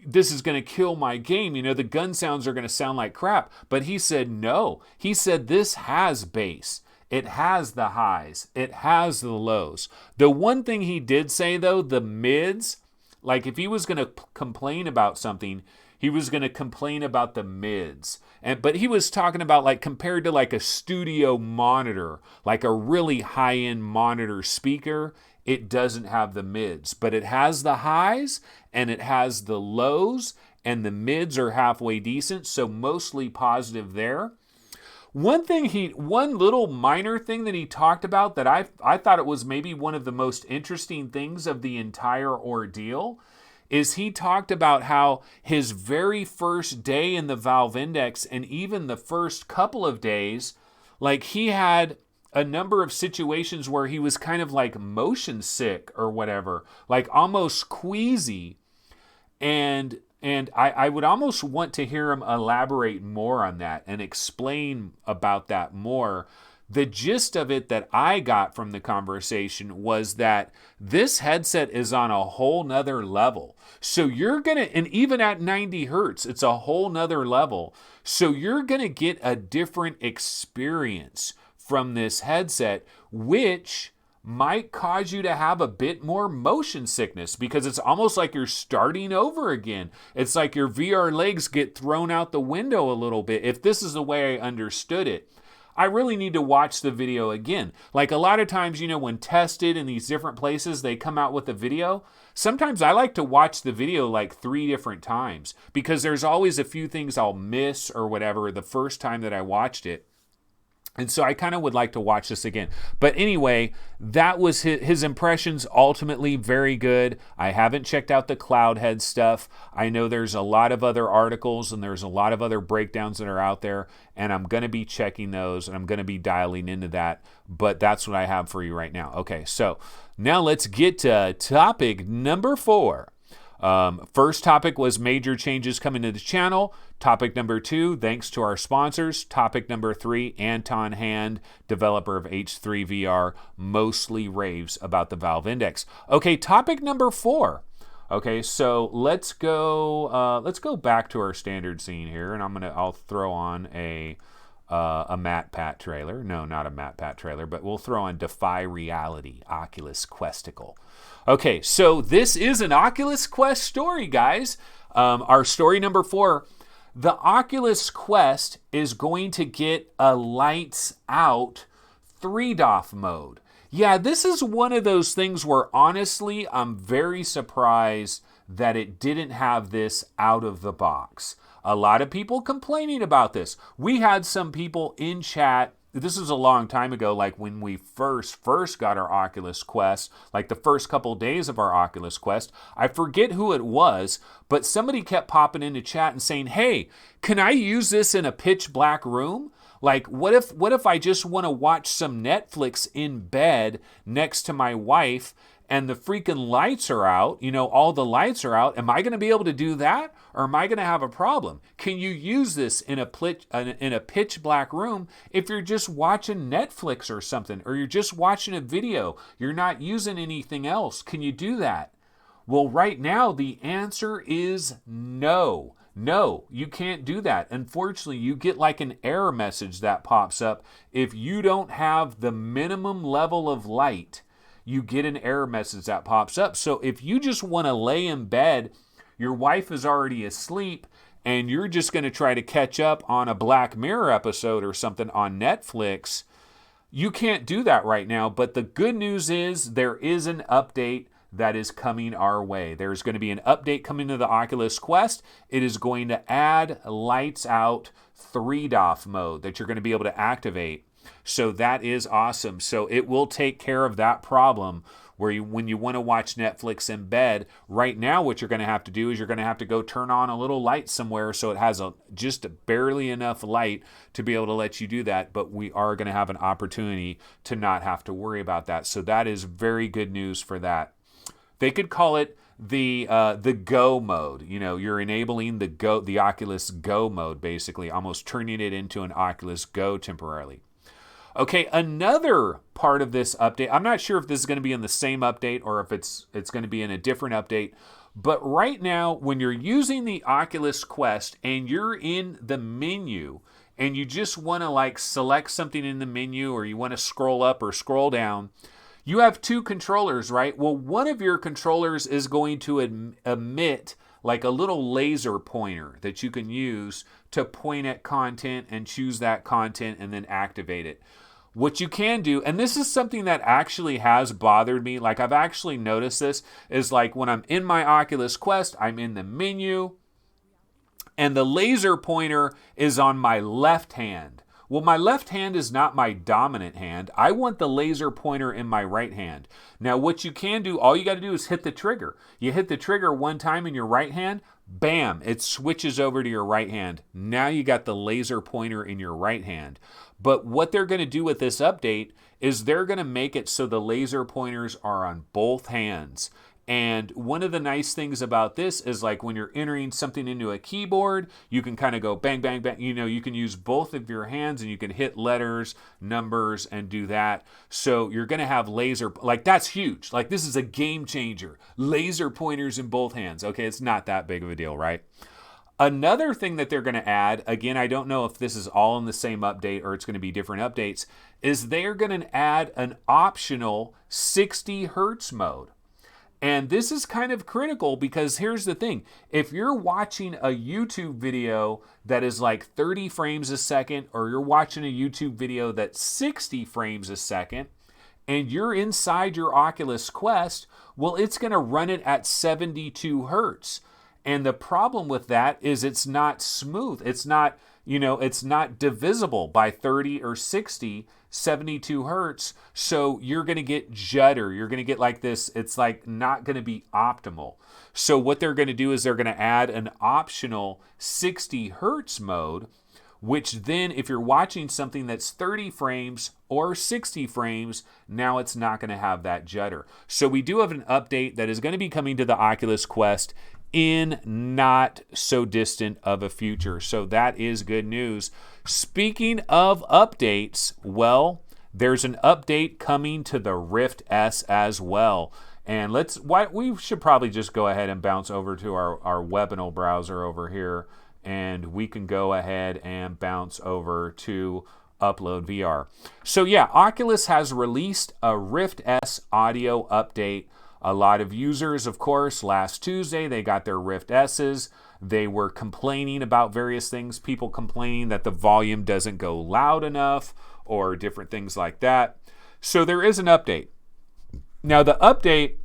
this is going to kill my game. The gun sounds are going to sound like crap. But he said no. He said this has bass. It has the highs. It has the lows. The one thing he did say though, the mids, like if he was going to complain about something, he was going to complain about the mids. But he was talking about like compared to like a studio monitor, like a really high-end monitor speaker, it doesn't have the mids. But it has the highs and it has the lows, and the mids are halfway decent, so mostly positive there. One little minor thing that he talked about that I thought it was maybe one of the most interesting things of the entire ordeal is he talked about how his very first day in the Valve Index and even the first couple of days, like he had a number of situations where he was kind of like motion sick or whatever, like almost queasy. And I would almost want to hear him elaborate more on that and explain about that more. The gist of it that I got from the conversation was that this headset is on a whole nother level. So you're going to, and even at 90 hertz, it's a whole nother level. So you're going to get a different experience from this headset, which might cause you to have a bit more motion sickness because it's almost like you're starting over again. It's like your VR legs get thrown out the window a little bit, if this is the way I understood it. I really need to watch the video again. Like a lot of times, when tested in these different places, they come out with a video. Sometimes I like to watch the video like 3 different times because there's always a few things I'll miss or whatever the first time that I watched it. And so I kind of would like to watch this again. But anyway, that was his impressions, ultimately very good. I haven't checked out the Cloudhead stuff. I know there's a lot of other articles and there's a lot of other breakdowns that are out there. And I'm going to be checking those and I'm going to be dialing into that. But that's what I have for you right now. Okay, so now let's get to topic number 4. First topic was major changes coming to the channel. Topic number 2, thanks to our sponsors. Topic number 3, Anton Hand, developer of H3VR, mostly raves about the Valve Index. Okay, topic number 4. Okay, so let's go back to our standard scene here, and I'll throw on a MatPat trailer. No, not a MatPat trailer, but we'll throw on Defy Reality, Oculus Questicle. Okay, so this is an Oculus Quest story, guys. Our story number 4, the Oculus Quest is going to get a lights out 3DoF mode. Yeah, this is one of those things where honestly, I'm very surprised that it didn't have this out of the box. A lot of people complaining about this. We had some people in chat. This was a long time ago, like when we first got our Oculus Quest, like the first couple days of our Oculus Quest. I forget who it was, but somebody kept popping into chat and saying, hey, can I use this in a pitch black room? Like, what if I just want to watch some Netflix in bed next to my wife and the freaking lights are out, all the lights are out. Am I going to be able to do that? Or am I going to have a problem? Can you use this in a pitch black room if you're just watching Netflix or something, or you're just watching a video, you're not using anything else? Can you do that? Well, right now, the answer is no. No, you can't do that. Unfortunately, you get like an error message that pops up. If you don't have the minimum level of light, you get an error message that pops up. So if you just want to lay in bed, your wife is already asleep, and you're just going to try to catch up on a Black Mirror episode or something on Netflix, you can't do that right now. But the good news is there is an update that is coming our way. There's going to be an update coming to the Oculus Quest. It is going to add lights out 3DoF mode that you're going to be able to activate. So that is awesome. So it will take care of that problem where when you want to watch Netflix in bed. Right now, what you're going to have to do is you're going to have to go turn on a little light somewhere so it has just barely enough light to be able to let you do that. But we are going to have an opportunity to not have to worry about that. So that is very good news for that. They could call it the Go mode. You're enabling the Oculus Go mode, basically, almost turning it into an Oculus Go temporarily. Okay, another part of this update, I'm not sure if this is going to be in the same update or if it's going to be in a different update, but right now, when you're using the Oculus Quest and you're in the menu and you just want to select something in the menu, or you want to scroll up or scroll down, you have 2 controllers, right? Well, one of your controllers is going to emit like a little laser pointer that you can use to point at content and choose that content and then activate it. What you can do, and this is something that actually has bothered me, like I've actually noticed this, is like when I'm in my Oculus Quest, I'm in the menu, and the laser pointer is on my left hand. Well, my left hand is not my dominant hand. I want the laser pointer in my right hand. Now, what you can do, all you got to do is hit the trigger. You hit the trigger one time in your right hand, bam, it switches over to your right hand. Now you got the laser pointer in your right hand. But what they're going to do with this update is they're going to make it so the laser pointers are on both hands. And one of the nice things about this is like when you're entering something into a keyboard, you can kind of go bang, bang, bang. You can use both of your hands and you can hit letters, numbers, and do that. So you're going to have that's huge. Like this is a game changer. Laser pointers in both hands. Okay, it's not that big of a deal, right? Another thing that they're going to add, again, I don't know if this is all in the same update or it's going to be different updates, is they're going to add an optional 60 hertz mode. And this is kind of critical because here's the thing. If you're watching a YouTube video that is like 30 frames a second, or you're watching a YouTube video that's 60 frames a second, and you're inside your Oculus Quest, well, it's going to run it at 72 hertz. And the problem with that is it's not smooth. It's not, it's not divisible by 30 or 60, 72 hertz. So you're going to get judder. You're going to get like this. It's like not going to be optimal. So what they're going to do is they're going to add an optional 60 hertz mode, which then if you're watching something that's 30 frames or 60 frames, now it's not going to have that judder. So we do have an update that is going to be coming to the Oculus Quest in not so distant of a future. So that is good news. Speaking of updates, well, there's an update coming to the Rift S as well. And we should probably just go ahead and bounce over to our Webinal browser over here, and we can go ahead and bounce over to Upload VR. So yeah, Oculus has released a Rift S audio update. A lot of users, of course, last Tuesday, they got their Rift S's. They were complaining about various things, people complaining that the volume doesn't go loud enough or different things like that. So there is an update. Now the update,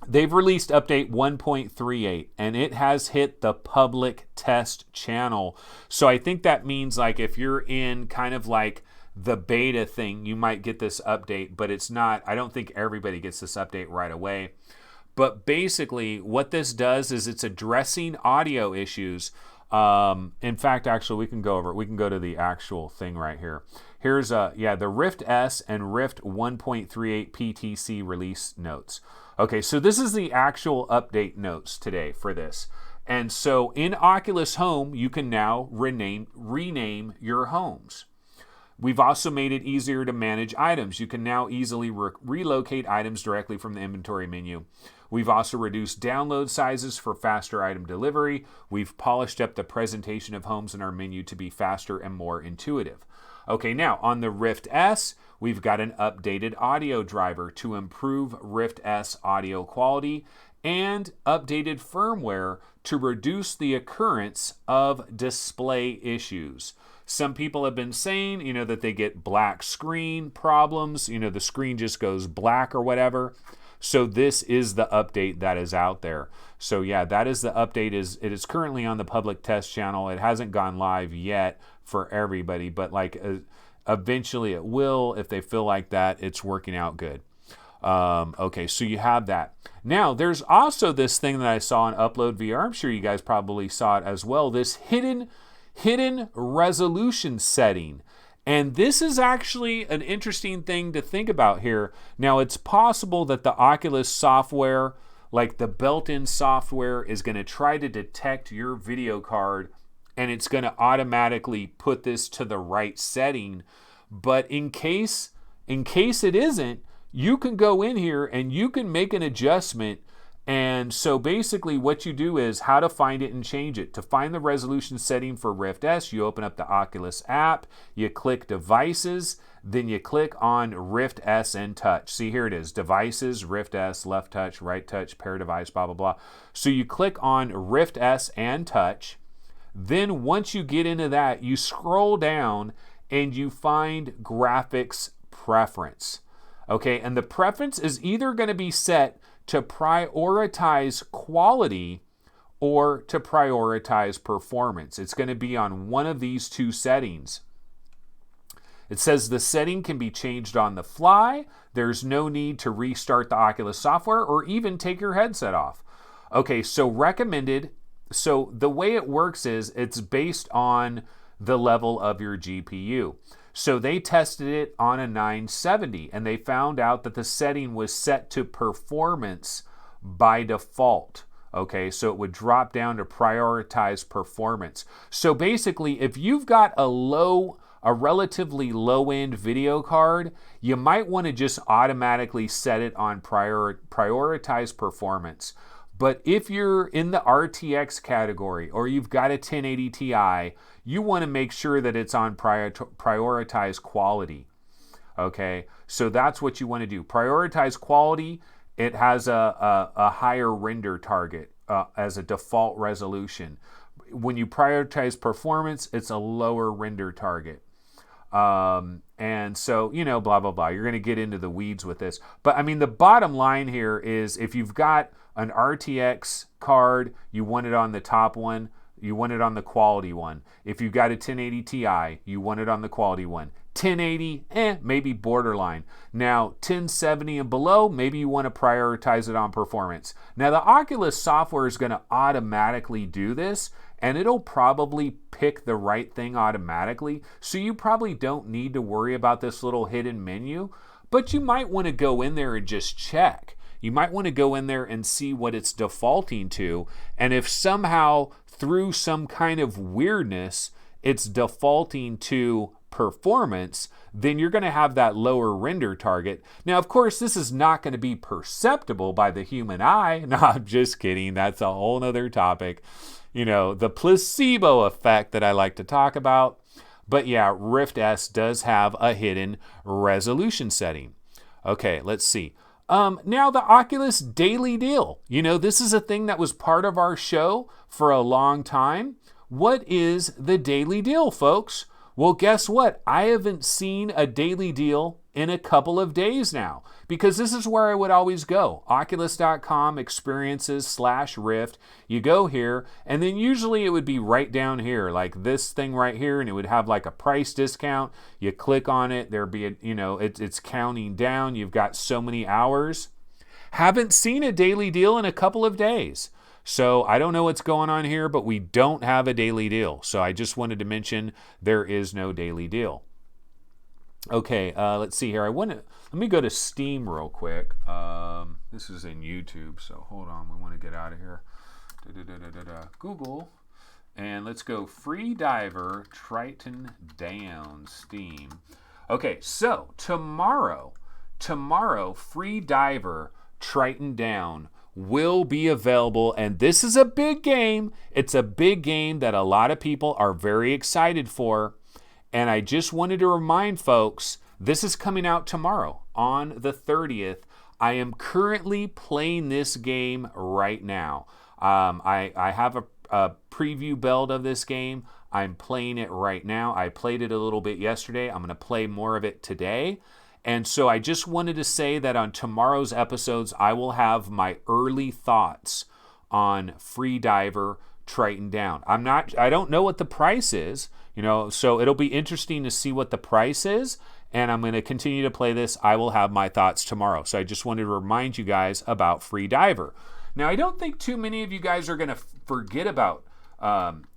they've released update 1.38, and it has hit the public test channel. So I think that means like if you're in kind of like the beta thing, you might get this update, but it's not, I don't think everybody gets this update right away. But basically what this does is it's addressing audio issues. In fact, actually we can go to the actual thing right here. Here's the Rift S and Rift 1.38 PTC release notes. Okay, so this is the actual update notes today for this. And so in Oculus Home, you can now rename your homes. We've also made it easier to manage items. You can now easily relocate items directly from the inventory menu. We've also reduced download sizes for faster item delivery. We've polished up the presentation of homes in our menu to be faster and more intuitive. Okay, now on the Rift S, we've got an updated audio driver to improve Rift S audio quality and updated firmware to reduce the occurrence of display issues. Some people have been saying, that they get black screen problems, the screen just goes black or whatever. So this is the update that is out there. So yeah, that is the update. It is currently on the public test channel. It hasn't gone live yet for everybody, but eventually it will if they feel like that it's working out good. Okay, so you have that. Now, there's also this thing that I saw on Upload VR. I'm sure you guys probably saw it as well. This hidden resolution setting. And this is actually an interesting thing to think about here. Now, it's possible that the Oculus software, like the built-in software, is going to try to detect your video card, and it's going to automatically put this to the right setting. But in case it isn't, you can go in here and you can make an adjustment. And so basically what you do is how to find it and change it. To find the resolution setting for Rift S, you open up the Oculus app, you click Devices, then you click on Rift S and Touch. See, here it is, Devices, Rift S, left touch, right touch, pair device, blah, blah, blah. So you click on Rift S and Touch. Then once you get into that, you scroll down and you find Graphics Preference. Okay, and the preference is either going to be set to prioritize quality or to prioritize performance. It's going to be on one of these two settings. It says the setting can be changed on the fly. There's no need to restart the Oculus software or even take your headset off. Okay, so recommended. So the way it works is it's based on the level of your GPU. So they tested it on a 970 and they found out that the setting was set to performance by default. Okay, so it would drop down to prioritize performance. So basically, if you've got a relatively low-end video card, you might want to just automatically set it on prioritize performance. But if you're in the RTX category or you've got a 1080 Ti, you want to make sure that it's on prioritize quality. Okay, so that's what you want to do. Prioritize quality, it has a higher render target as a default resolution. When you prioritize performance, it's a lower render target. And so, blah, blah, blah. You're going to get into the weeds with this. But I mean, the bottom line here is if you've got an RTX card, you want it on the top one, you want it on the quality one. If you've got a 1080 Ti, you want it on the quality one. 1080, maybe borderline. Now, 1070 and below, maybe you want to prioritize it on performance. Now, the Oculus software is going to automatically do this, and it'll probably pick the right thing automatically, so you probably don't need to worry about this little hidden menu, but you might want to go in there and just check. You might want to go in there and see what it's defaulting to, and if somehow, through some kind of weirdness, it's defaulting to performance, then you're going to have that lower render target. Now, of course, this is not going to be perceptible by the human eye. No, I'm just kidding. That's a whole nother topic. The placebo effect that I like to talk about. But yeah, Rift S does have a hidden resolution setting. Okay, let's see. Now the Oculus Daily Deal. This is a thing that was part of our show for a long time. What is the Daily Deal, folks? Well, guess what? I haven't seen a daily deal in a couple of days now, because this is where I would always go. Oculus.com experiences/Rift. You go here, and then usually it would be right down here, like this thing right here, and it would have like a price discount. You click on it, there'd be it's counting down. You've got so many hours. Haven't seen a daily deal in a couple of days. So I don't know what's going on here, but we don't have a daily deal. So I just wanted to mention there is no daily deal. Okay, let's see here. Let me go to Steam real quick. This is in YouTube, so hold on. We want to get out of here. Google, and let's go Free Diver Triton Down Steam. Okay, so tomorrow, Free Diver Triton Down will be available, and this is a big game. It's a big game that a lot of people are very excited for, and I just wanted to remind folks, this is coming out tomorrow on the 30th. I am currently playing this game right now. I have a preview build of this game. I'm playing it right now. I played it a little bit yesterday. I'm going to play more of it today. And so I just wanted to say that on tomorrow's episodes, I will have my early thoughts on Free Diver Triton Down. I don't know what the price is, so it'll be interesting to see what the price is. And I'm going to continue to play this. I will have my thoughts tomorrow. So I just wanted to remind you guys about Free Diver. Now, I don't think too many of you guys are going to forget about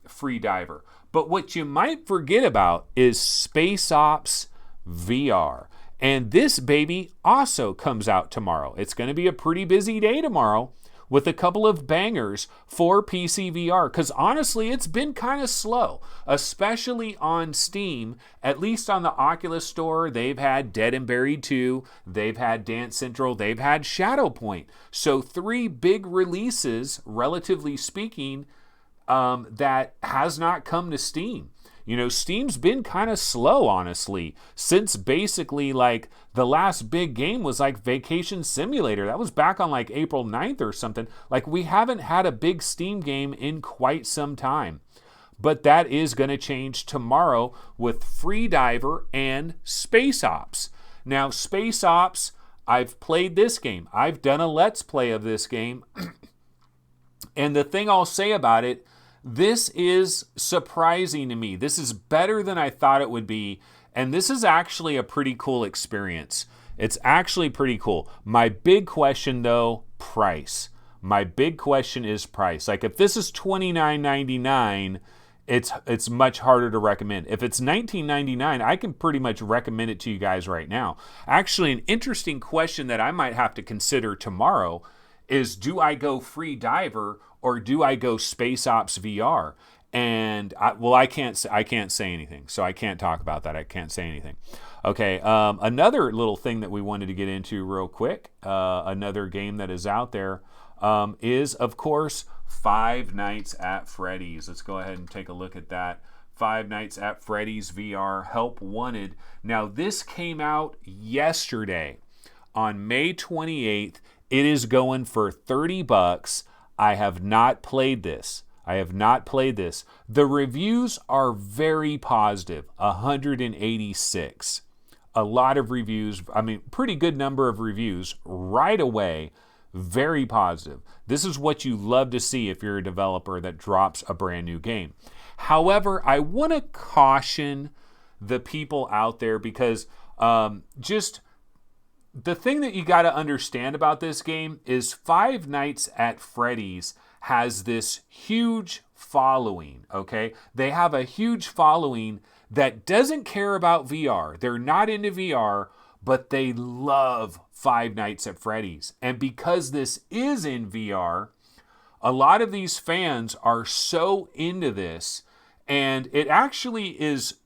Free Diver. But what you might forget about is Space Ops VR. And this baby also comes out tomorrow. It's going to be a pretty busy day tomorrow with a couple of bangers for PC VR, because honestly, it's been kind of slow, especially on Steam. At least on the Oculus Store, they've had Dead and Buried 2, they've had Dance Central, they've had Shadowpoint. So 3 big releases, relatively speaking, that has not come to Steam. Steam's been kind of slow, honestly, since basically like the last big game was like Vacation Simulator. That was back on like April 9th or something. Like, we haven't had a big Steam game in quite some time. But that is going to change tomorrow with Free Diver and Space Ops. Now, Space Ops, I've played this game. I've done a Let's Play of this game. And the thing I'll say about it, this is surprising to me. This is better than I thought it would be. And this is actually a pretty cool experience. It's actually pretty cool. My big question, though, price. My big question is price. Like, if this is $29.99, it's much harder to recommend. If it's $19.99, I can pretty much recommend it to you guys right now. Actually, an interesting question that I might have to consider tomorrow is, do I go Free Diver or do I go Space Ops VR? And I can't say anything, so I can't talk about that. I can't say anything. Okay, another little thing that we wanted to get into real quick, another game that is out there, is of course Five Nights at Freddy's. Let's go ahead and take a look at that. Five Nights at Freddy's VR, Help Wanted. Now, this came out yesterday on May 28th. It is going for $30. I have not played this. The reviews are very positive, 186. A lot of reviews, pretty good number of reviews right away, very positive. This is what you love to see if you're a developer that drops a brand new game. However, I want to caution the people out there because just the thing that you got to understand about this game is Five Nights at Freddy's has this huge following, okay? They have a huge following that doesn't care about VR. They're not into VR, but they love Five Nights at Freddy's. And because this is in VR, a lot of these fans are so into this, and it actually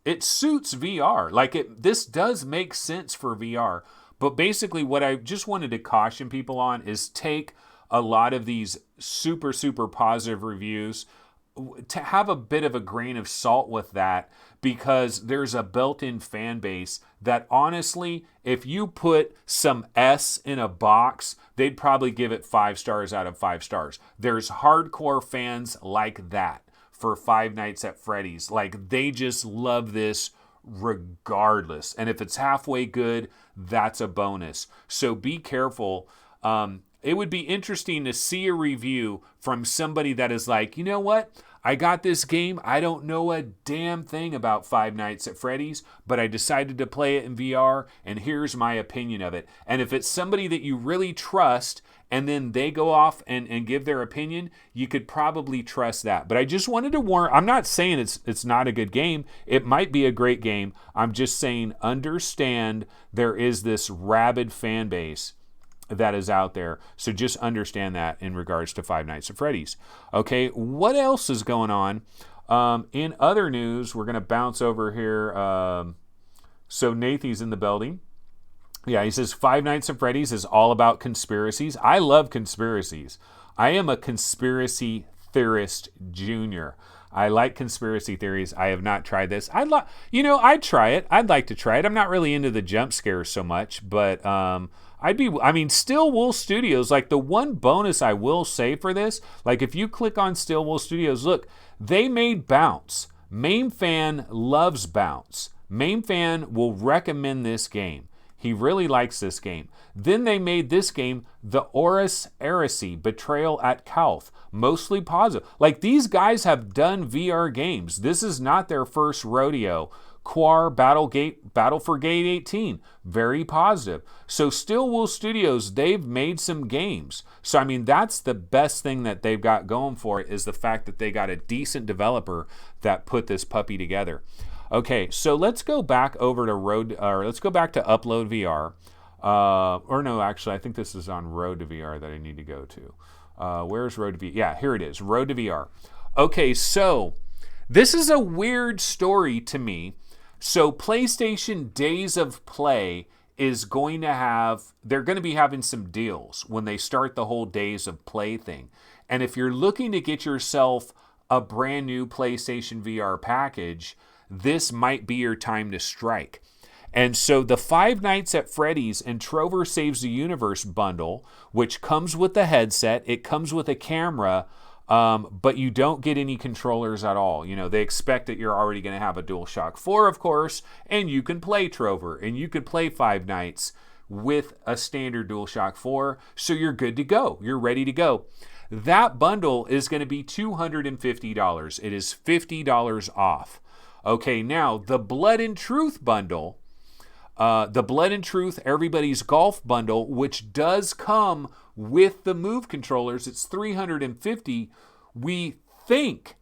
it suits VR. This does make sense for VR. But basically what I just wanted to caution people on is take a lot of these super, super positive reviews to have a bit of a grain of salt with that, because there's a built-in fan base that honestly, if you put some S in a box, they'd probably give it 5 stars out of 5 stars. There's hardcore fans like that for Five Nights at Freddy's. Like, they just love this regardless. And if it's halfway good, that's a bonus. So be careful. It would be interesting to see a review from somebody that is like, you know what? I got this game. I don't know a damn thing about Five Nights at Freddy's, but I decided to play it in VR, and here's my opinion of it. And if it's somebody that you really trust, and then they go off and give their opinion, you could probably trust that. But I just wanted to warn, I'm not saying it's not a good game. It might be a great game. I'm just saying, understand there is this rabid fan base that is out there. So just understand that in regards to Five Nights at Freddy's. Okay, what else is going on? In other news, we're going to bounce over here. So Nathy's in the building. Yeah, he says Five Nights at Freddy's is all about conspiracies. I love conspiracies. I am a conspiracy theorist junior. I like conspiracy theories. I have not tried this. I'd try it. I'd like to try it. I'm not really into the jump scares so much, but Still Wool Studios, like, the one bonus I will say for this, like, if you click on Still Wool Studios, look, they made Bounce. Main Fan loves Bounce. Main Fan will recommend this game. He really likes this game. Then they made this game, The Horus Heresy, Betrayal at Calth. Mostly positive. Like, these guys have done VR games. This is not their first rodeo. Quar Battle for Gate 18, very positive. So Still Wool Studios, they've made some games. So that's the best thing that they've got going for it, is the fact that they got a decent developer that put this puppy together. Okay, so let's go back over to let's go back to Upload VR. I think this is on Road to VR that I need to go to. Where's Road to VR? Yeah, here it is, Road to VR. Okay, so this is a weird story to me. So PlayStation Days of Play is going to they're going to be having some deals when they start the whole Days of Play thing. And if you're looking to get yourself a brand new PlayStation VR package, this might be your time to strike. And so the Five Nights at Freddy's and Trover Saves the Universe bundle, which comes with the headset, it comes with a camera, but you don't get any controllers at all. They expect that you're already going to have a DualShock 4, of course, and you can play Trover, and you could play Five Nights with a standard DualShock 4, so you're good to go. You're ready to go. That bundle is going to be $250. It is $50 off. Okay, now the Blood and Truth bundle, the Blood and Truth Everybody's Golf bundle, which does come with the Move controllers, it's $350. We think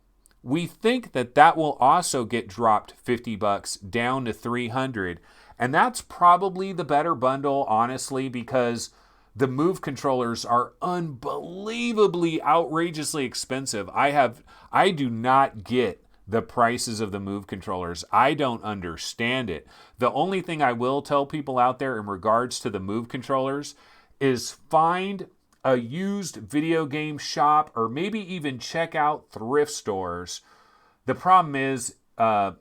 that will also get dropped $50 down to $300, and that's probably the better bundle, honestly, because the Move controllers are unbelievably, outrageously expensive. I do not get the prices of the Move controllers. I don't understand it. The only thing I will tell people out there in regards to the Move controllers is find a used video game shop, or maybe even check out thrift stores. The problem is, eBayers,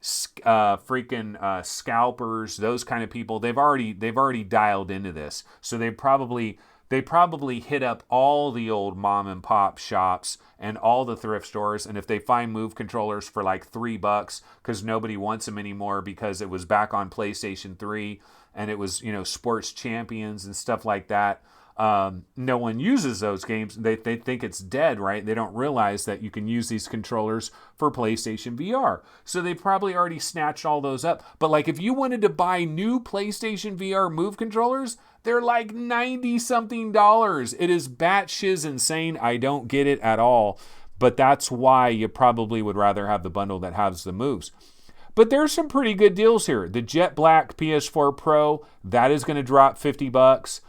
freaking scalpers, those kind of people, they've already dialed into this. So they probably hit up all the old mom and pop shops and all the thrift stores. And if they find Move controllers for like $3 because nobody wants them anymore because it was back on PlayStation 3 and it was, Sports Champions and stuff like that. No one uses those games. They think it's dead, right? They don't realize that you can use these controllers for PlayStation VR. So they probably already snatched all those up. But like if you wanted to buy new PlayStation VR Move controllers, they're like $90-something. It is batshit insane. I don't get it at all. But that's why you probably would rather have the bundle that has the moves. But there's some pretty good deals here. The Jet Black PS4 Pro, that is going to drop $50.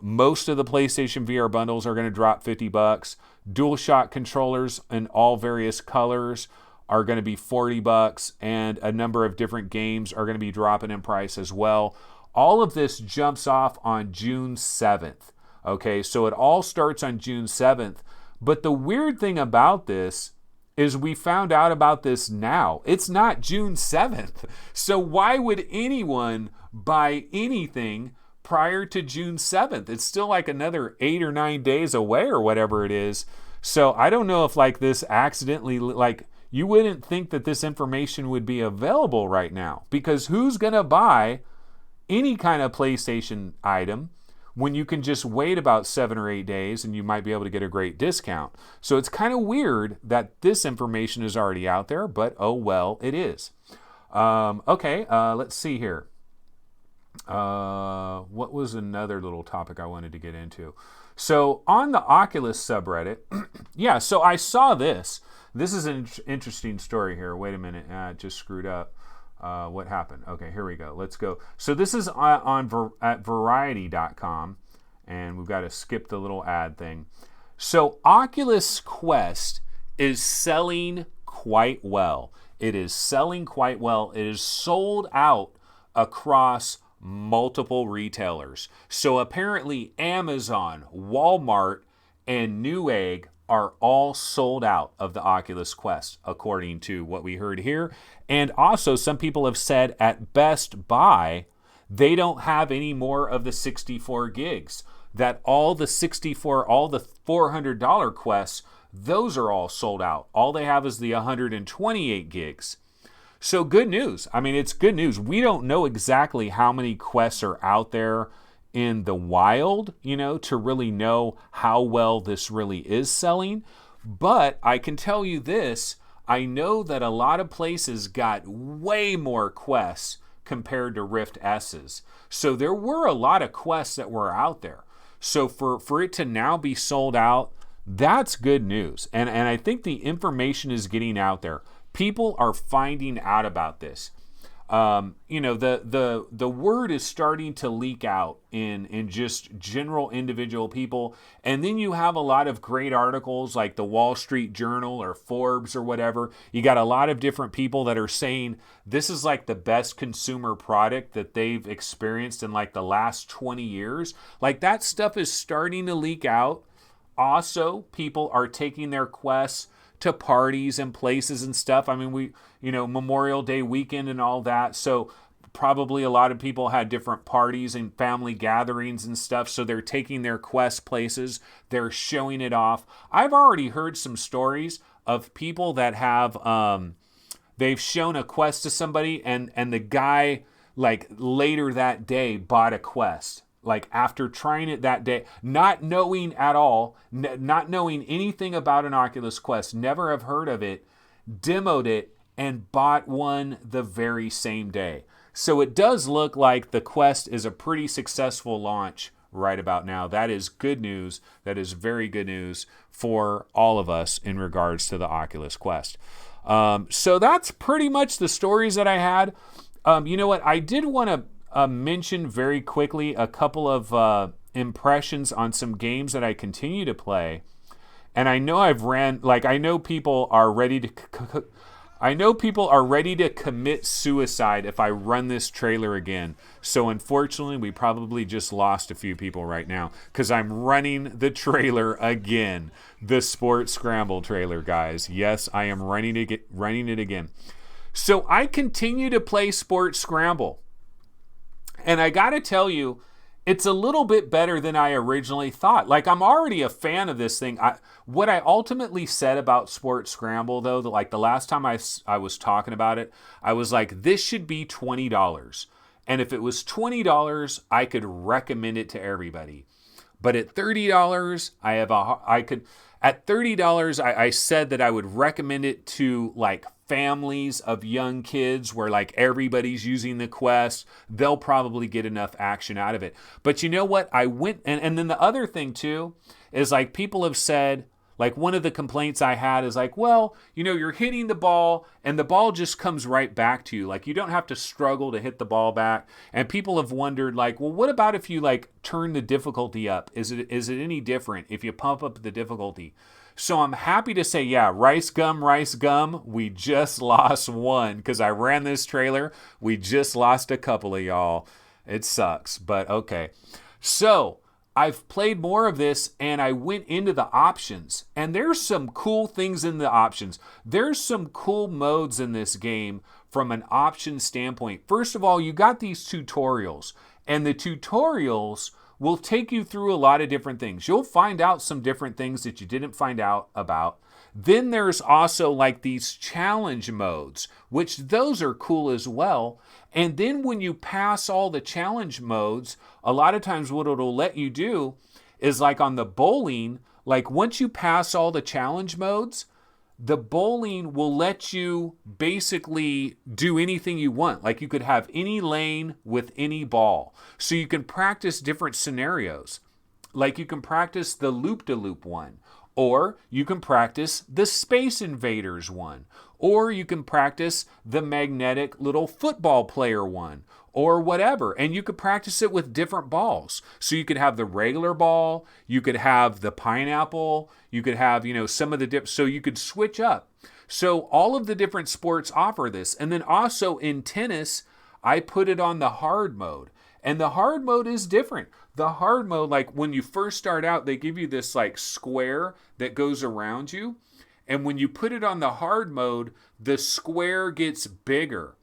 Most of the PlayStation VR bundles are going to drop $50. DualShock controllers in all various colors are going to be $40, and a number of different games are going to be dropping in price as well. All of this jumps off on June 7th. Okay, so it all starts on June 7th. But the weird thing about this is we found out about this now. It's not June 7th. So why would anyone buy anything prior to June 7th? It's still like another 8 or 9 days away or whatever it is. So I don't know if like this accidentally, like you wouldn't think that this information would be available right now, because who's going to buy any kind of PlayStation item when you can just wait about 7 or 8 days and you might be able to get a great discount? So it's kind of weird that this information is already out there, but oh well, it is. Okay, let's see here. What was another little topic I wanted to get into? So on the Oculus subreddit, yeah, so I saw this. This is an interesting story here. Wait a minute, it just screwed up. What happened? Okay, here we go. Let's go. So this is at variety.com, and we've got to skip the little ad thing. So Oculus Quest is selling quite well. It is selling quite well. It is sold out across multiple retailers. So apparently Amazon, Walmart, and Newegg are all sold out of the Oculus Quest, according to what we heard here. And also some people have said at Best Buy, they don't have any more of the 64 gigs. That all the $400 Quests, those are all sold out. All they have is the 128 gigs. So good news. I mean, it's good news. We don't know exactly how many Quests are out there in the wild, to really know how well this really is selling. But I can tell you this, I know that a lot of places got way more Quests compared to Rift S's. So there were a lot of Quests that were out there. So for it to now be sold out, that's good news. And I think the information is getting out there. People are finding out about this. The word is starting to leak out in just general individual people. And then you have a lot of great articles like the Wall Street Journal or Forbes or whatever. You got a lot of different people that are saying this is like the best consumer product that they've experienced in like the last 20 years. Like that stuff is starting to leak out. Also, people are taking their quests to parties and places and stuff. I mean, Memorial Day weekend and all that. So probably a lot of people had different parties and family gatherings and stuff. So they're taking their Quest places. They're showing it off. I've already heard some stories of people that have, they've shown a Quest to somebody and the guy like later that day bought a Quest. Like after trying it that day, not knowing at all, not knowing anything about an Oculus Quest, never have heard of it, demoed it, and bought one the very same day. So it does look like the Quest is a pretty successful launch right about now. That is good news. That is very good news for all of us in regards to the Oculus Quest. So that's pretty much the stories that I had. You know what? I did want to mention very quickly a couple of impressions on some games that I continue to play. And I know I know people are ready to commit suicide if I run this trailer again. So unfortunately, we probably just lost a few people right now because I'm running the trailer again. The Sports Scramble trailer, guys. Yes, I am running it again. So I continue to play Sports Scramble. And I got to tell you, it's a little bit better than I originally thought. Like, I'm already a fan of this thing. What I ultimately said about Sports Scramble, though, like the last time I was talking about it, I was like, this should be $20. And if it was $20, I could recommend it to everybody. But at $30, at $30, I said that I would recommend it to like families of young kids where like everybody's using the Quest. They'll probably get enough action out of it. But you know what? I went, and then the other thing too is like people have said, like one of the complaints I had is like, well, you know, you're hitting the ball and the ball just comes right back to you. Like you don't have to struggle to hit the ball back. And people have wondered like, well, what about if you like turn the difficulty up? Is it any different if you pump up the difficulty? So I'm happy to say, yeah, rice gum, we just lost one because I ran this trailer. We just lost a couple of y'all. It sucks, but okay. So I've played more of this and I went into the options, and there's some cool things in the options. There's some cool modes in this game from an option standpoint. First of all, you got these tutorials, and the tutorials will take you through a lot of different things. You'll find out some different things that you didn't find out about. Then there's also like these challenge modes, which those are cool as well. And then when you pass all the challenge modes, a lot of times what it'll let you do is like on the bowling, like once you pass all the challenge modes, the bowling will let you basically do anything you want. Like you could have any lane with any ball. So you can practice different scenarios. Like you can practice the loop-de-loop one. Or you can practice the Space Invaders one. Or you can practice the magnetic little football player one. Or whatever. And you could practice it with different balls. So you could have the regular ball. You could have the pineapple. You could have, you know, some of the dips. So you could switch up. So all of the different sports offer this. And then also in tennis, I put it on the hard mode. And the hard mode is different. The hard mode, like when you first start out, they give you this like square that goes around you. And when you put it on the hard mode, the square gets bigger.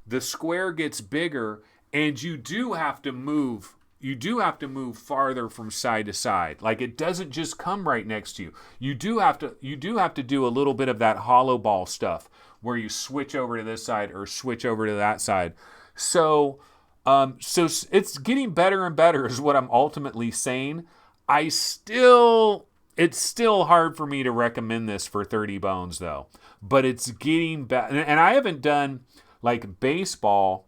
The square gets bigger, and you do have to move. You do have to move farther from side to side. Like it doesn't just come right next to you. You do have to do a little bit of that hollow ball stuff where you switch over to this side or switch over to that side. So it's getting better and better is what I'm ultimately saying. It's still hard for me to recommend this for 30 bones though, but it's getting better. And I haven't done like baseball.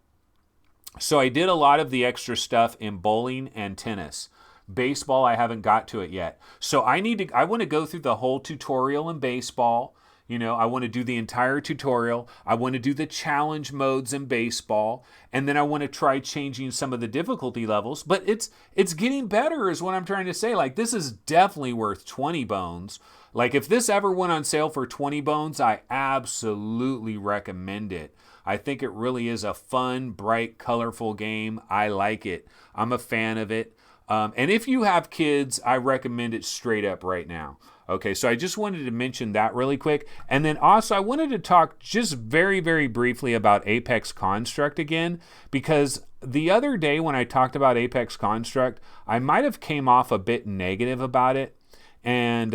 So I did a lot of the extra stuff in bowling and tennis. Baseball, I haven't got to it yet. So I want to go through the whole tutorial in baseball. You know, I want to do the entire tutorial. I want to do the challenge modes in baseball. And then I want to try changing some of the difficulty levels. But it's getting better is what I'm trying to say. Like, this is definitely worth 20 bones. Like, if this ever went on sale for 20 bones, I absolutely recommend it. I think it really is a fun, bright, colorful game. I like it. I'm a fan of it. And if you have kids, I recommend it straight up right now. Okay, so I just wanted to mention that really quick. And then also I wanted to talk just very, very briefly about Apex Construct again, because the other day when I talked about Apex Construct, I might have came off a bit negative about it. And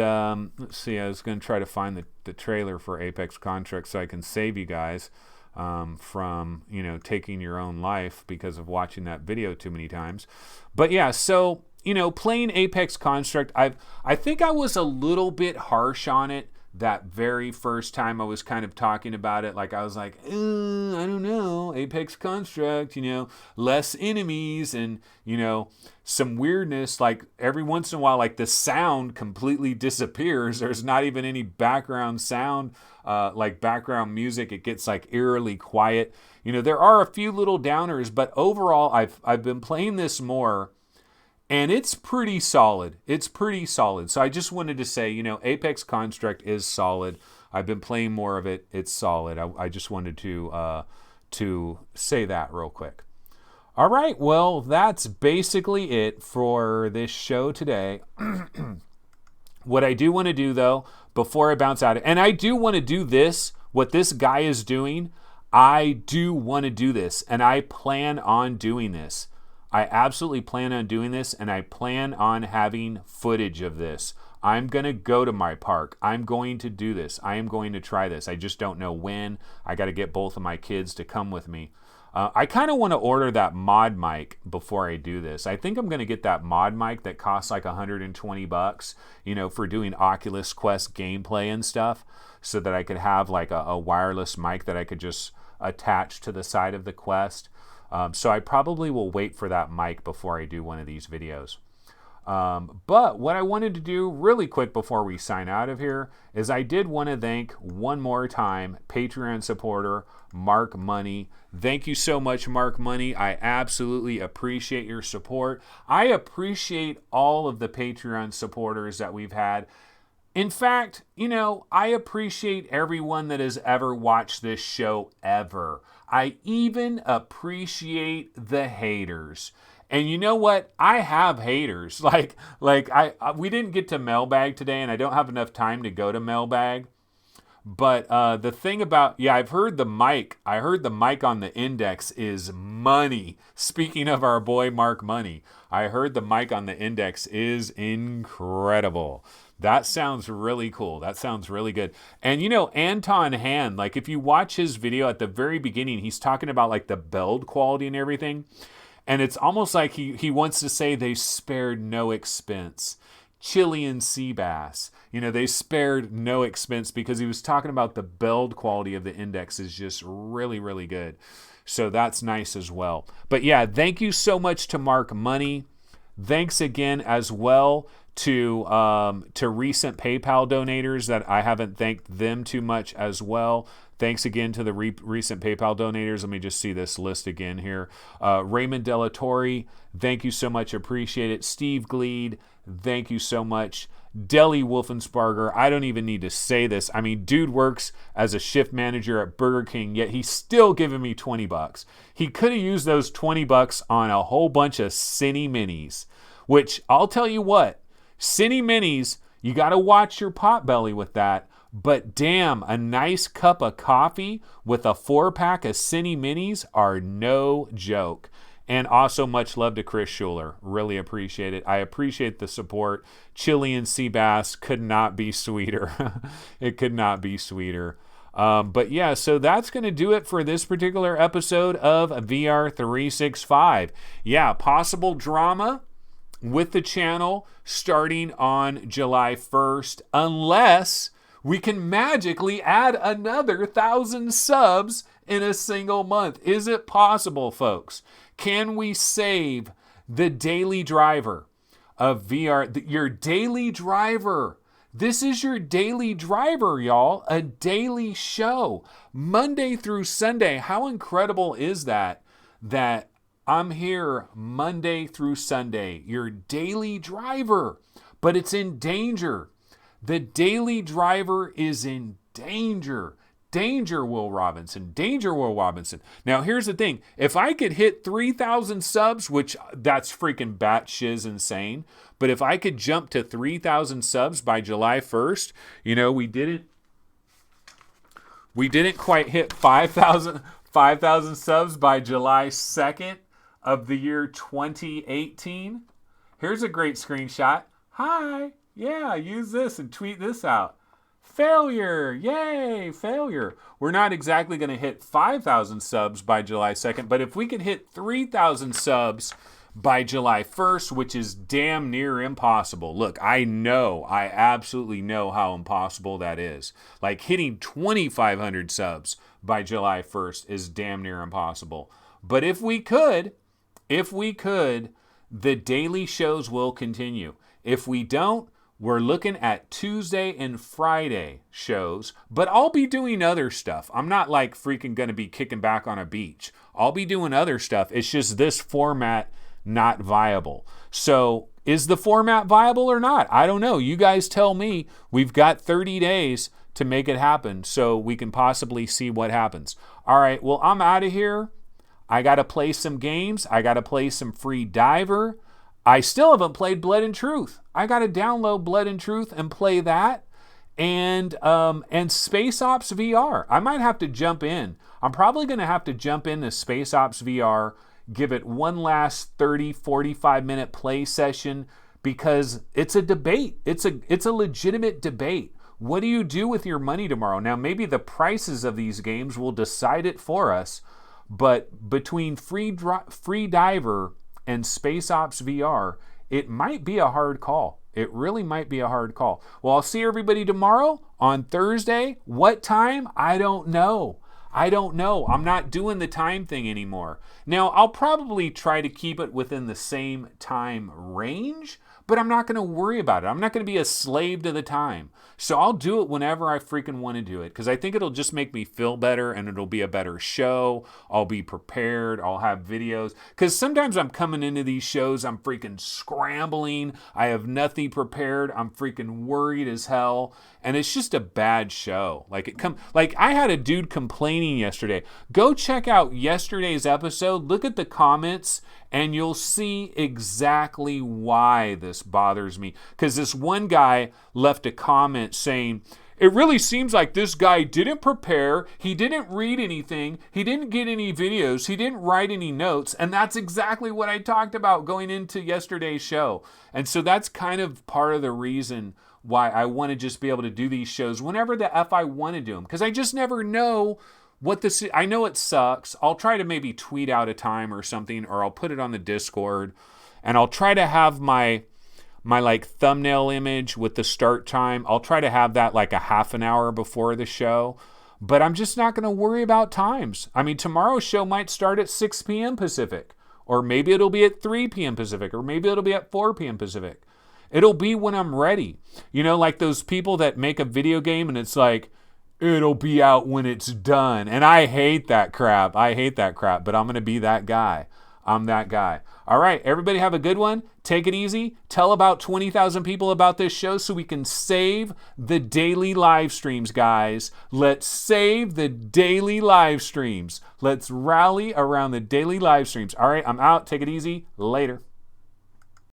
let's see, I was going to try to find the trailer for Apex Construct so I can save you guys from, you know, taking your own life because of watching that video too many times. But yeah, so, you know, playing Apex Construct, I think I was a little bit harsh on it that very first time I was kind of talking about it. Like I was like, I don't know, Apex Construct, you know, less enemies and, you know, some weirdness. Like every once in a while, like the sound completely disappears. There's not even any background sound, like background music. It gets like eerily quiet. You know, there are a few little downers, but overall I've been playing this more. And it's pretty solid. It's pretty solid. So I just wanted to say, you know, Apex Construct is solid. I've been playing more of it. It's solid. I just wanted to say that real quick. All right. Well, that's basically it for this show today. What I do want to do, though, before I bounce out, and I do want to do this, what this guy is doing, I do want to do this, and I plan on doing this. I absolutely plan on doing this, and I plan on having footage of this. I'm going to go to my park. I'm going to do this. I am going to try this. I just don't know when. I got to get both of my kids to come with me. I kind of want to order that mod mic before I do this. I think I'm going to get that mod mic that costs like $120, for doing Oculus Quest gameplay and stuff, so that I could have like a wireless mic that I could just attach to the side of the Quest. So I probably will wait for that mic before I do one of these videos. But what I wanted to do really quick before we sign out of here is I did want to thank one more time Patreon supporter Mark Money. Thank you so much, Mark Money. I absolutely appreciate your support. I appreciate all of the Patreon supporters that we've had. In fact, I appreciate everyone that has ever watched this show ever. I even appreciate the haters. And you know what? I have haters. We didn't get to mailbag today, and I don't have enough time to go to mailbag. But the thing about, I've heard the mic. I heard the mic on the Index is money. Speaking of our boy Mark Money, I heard the mic on the Index is incredible. That sounds really cool. That sounds really good. And Anton Hand, if you watch his video at the very beginning, he's talking about the build quality and everything. And it's almost like he wants to say they spared no expense. Chilean sea bass, they spared no expense, because he was talking about the build quality of the Index is just really, really good. So that's nice as well. But thank you so much to Mark Money. Thanks again as well to recent PayPal donators that I haven't thanked them too much as well. Thanks again to the recent PayPal donators. Let me just see this list again here. Raymond Delatorre, thank you so much. Appreciate it. Steve Gleed, thank you so much. Deli Wolfensparger, I don't even need to say this. I mean, dude works as a shift manager at Burger King, yet he's still giving me $20. He could have used those $20 on a whole bunch of Cine Minis, which I'll tell you what, Cine Minis, you got to watch your potbelly with that. But damn, a nice cup of coffee with a 4-pack of Cine Minis are no joke. And also much love to Chris Schuler. Really appreciate it. I appreciate the support. Chilean sea bass could not be sweeter. It could not be sweeter. But so that's going to do it for this particular episode of VR 365. Possible drama with the channel starting on July 1st, unless we can magically add another 1,000 subs in a single month. Is it possible, folks? Can we save the daily driver of VR? Your daily driver. This is your daily driver, y'all. A daily show. Monday through Sunday. How incredible is that? That I'm here Monday through Sunday. Your daily driver. But it's in danger. The daily driver is in danger. Danger, Will Robinson. Danger, Will Robinson. Now, here's the thing. If I could hit 3,000 subs, which that's freaking batshit insane, but if I could jump to 3,000 subs by July 1st, we didn't quite hit 5,000 subs by July 2nd of the year 2018. Here's a great screenshot. Hi. Use this and tweet this out. Failure. Yay, failure. We're not exactly going to hit 5,000 subs by July 2nd, but if we could hit 3,000 subs by July 1st, which is damn near impossible. Look, I absolutely know how impossible that is. Hitting 2,500 subs by July 1st is damn near impossible. But if we could, the daily shows will continue. If we don't, we're looking at Tuesday and Friday shows, but I'll be doing other stuff. I'm not freaking going to be kicking back on a beach. I'll be doing other stuff. It's just this format not viable. So is the format viable or not? I don't know. You guys tell me. We've got 30 days to make it happen so we can possibly see what happens. All right, well, I'm out of here. I got to play some games. I got to play some Free Diver. I still haven't played Blood and Truth. I got to download Blood and Truth and play that. and Space Ops VR. I might have to jump in. I'm probably going to have to jump into Space Ops VR, give it one last 30, 45-minute play session, because it's a debate. It's a legitimate debate. What do you do with your money tomorrow? Now, maybe the prices of these games will decide it for us, but between Free Diver and Space Ops VR, it might be a hard call. It really might be a hard call. Well, I'll see everybody tomorrow on Thursday. What time? I don't know. I'm not doing the time thing anymore. Now, I'll probably try to keep it within the same time range, but I'm not going to worry about it. I'm not going to be a slave to the time. So I'll do it whenever I freaking want to do it, because I think it'll just make me feel better and it'll be a better show. I'll be prepared. I'll have videos. Because sometimes I'm coming into these shows, I'm freaking scrambling. I have nothing prepared. I'm freaking worried as hell. And it's just a bad show. Like I had a dude complaining yesterday. Go check out yesterday's episode. Look at the comments and you'll see exactly why this bothers me. Because this one guy left a comment saying, it really seems like this guy didn't prepare, he didn't read anything, he didn't get any videos, he didn't write any notes, and that's exactly what I talked about going into yesterday's show. And so that's kind of part of the reason why I want to just be able to do these shows whenever the F I want to do them, because I just never know what this is. I know it sucks. I'll try to maybe tweet out a time or something, or I'll put it on the Discord, and I'll try to have my like thumbnail image with the start time. I'll try to have that like a half an hour before the show, but I'm just not going to worry about times. I mean, tomorrow's show might start at 6 p.m. Pacific, or maybe it'll be at 3 p.m. Pacific, or maybe it'll be at 4 p.m. Pacific. It'll be when I'm ready. You know, like those people that make a video game and it's like, it'll be out when it's done. And I hate that crap. But I'm going to be that guy. I'm that guy. All right, everybody have a good one. Take it easy. Tell about 20,000 people about this show so we can save the daily live streams, guys. Let's save the daily live streams. Let's rally around the daily live streams. All right, I'm out. Take it easy. Later.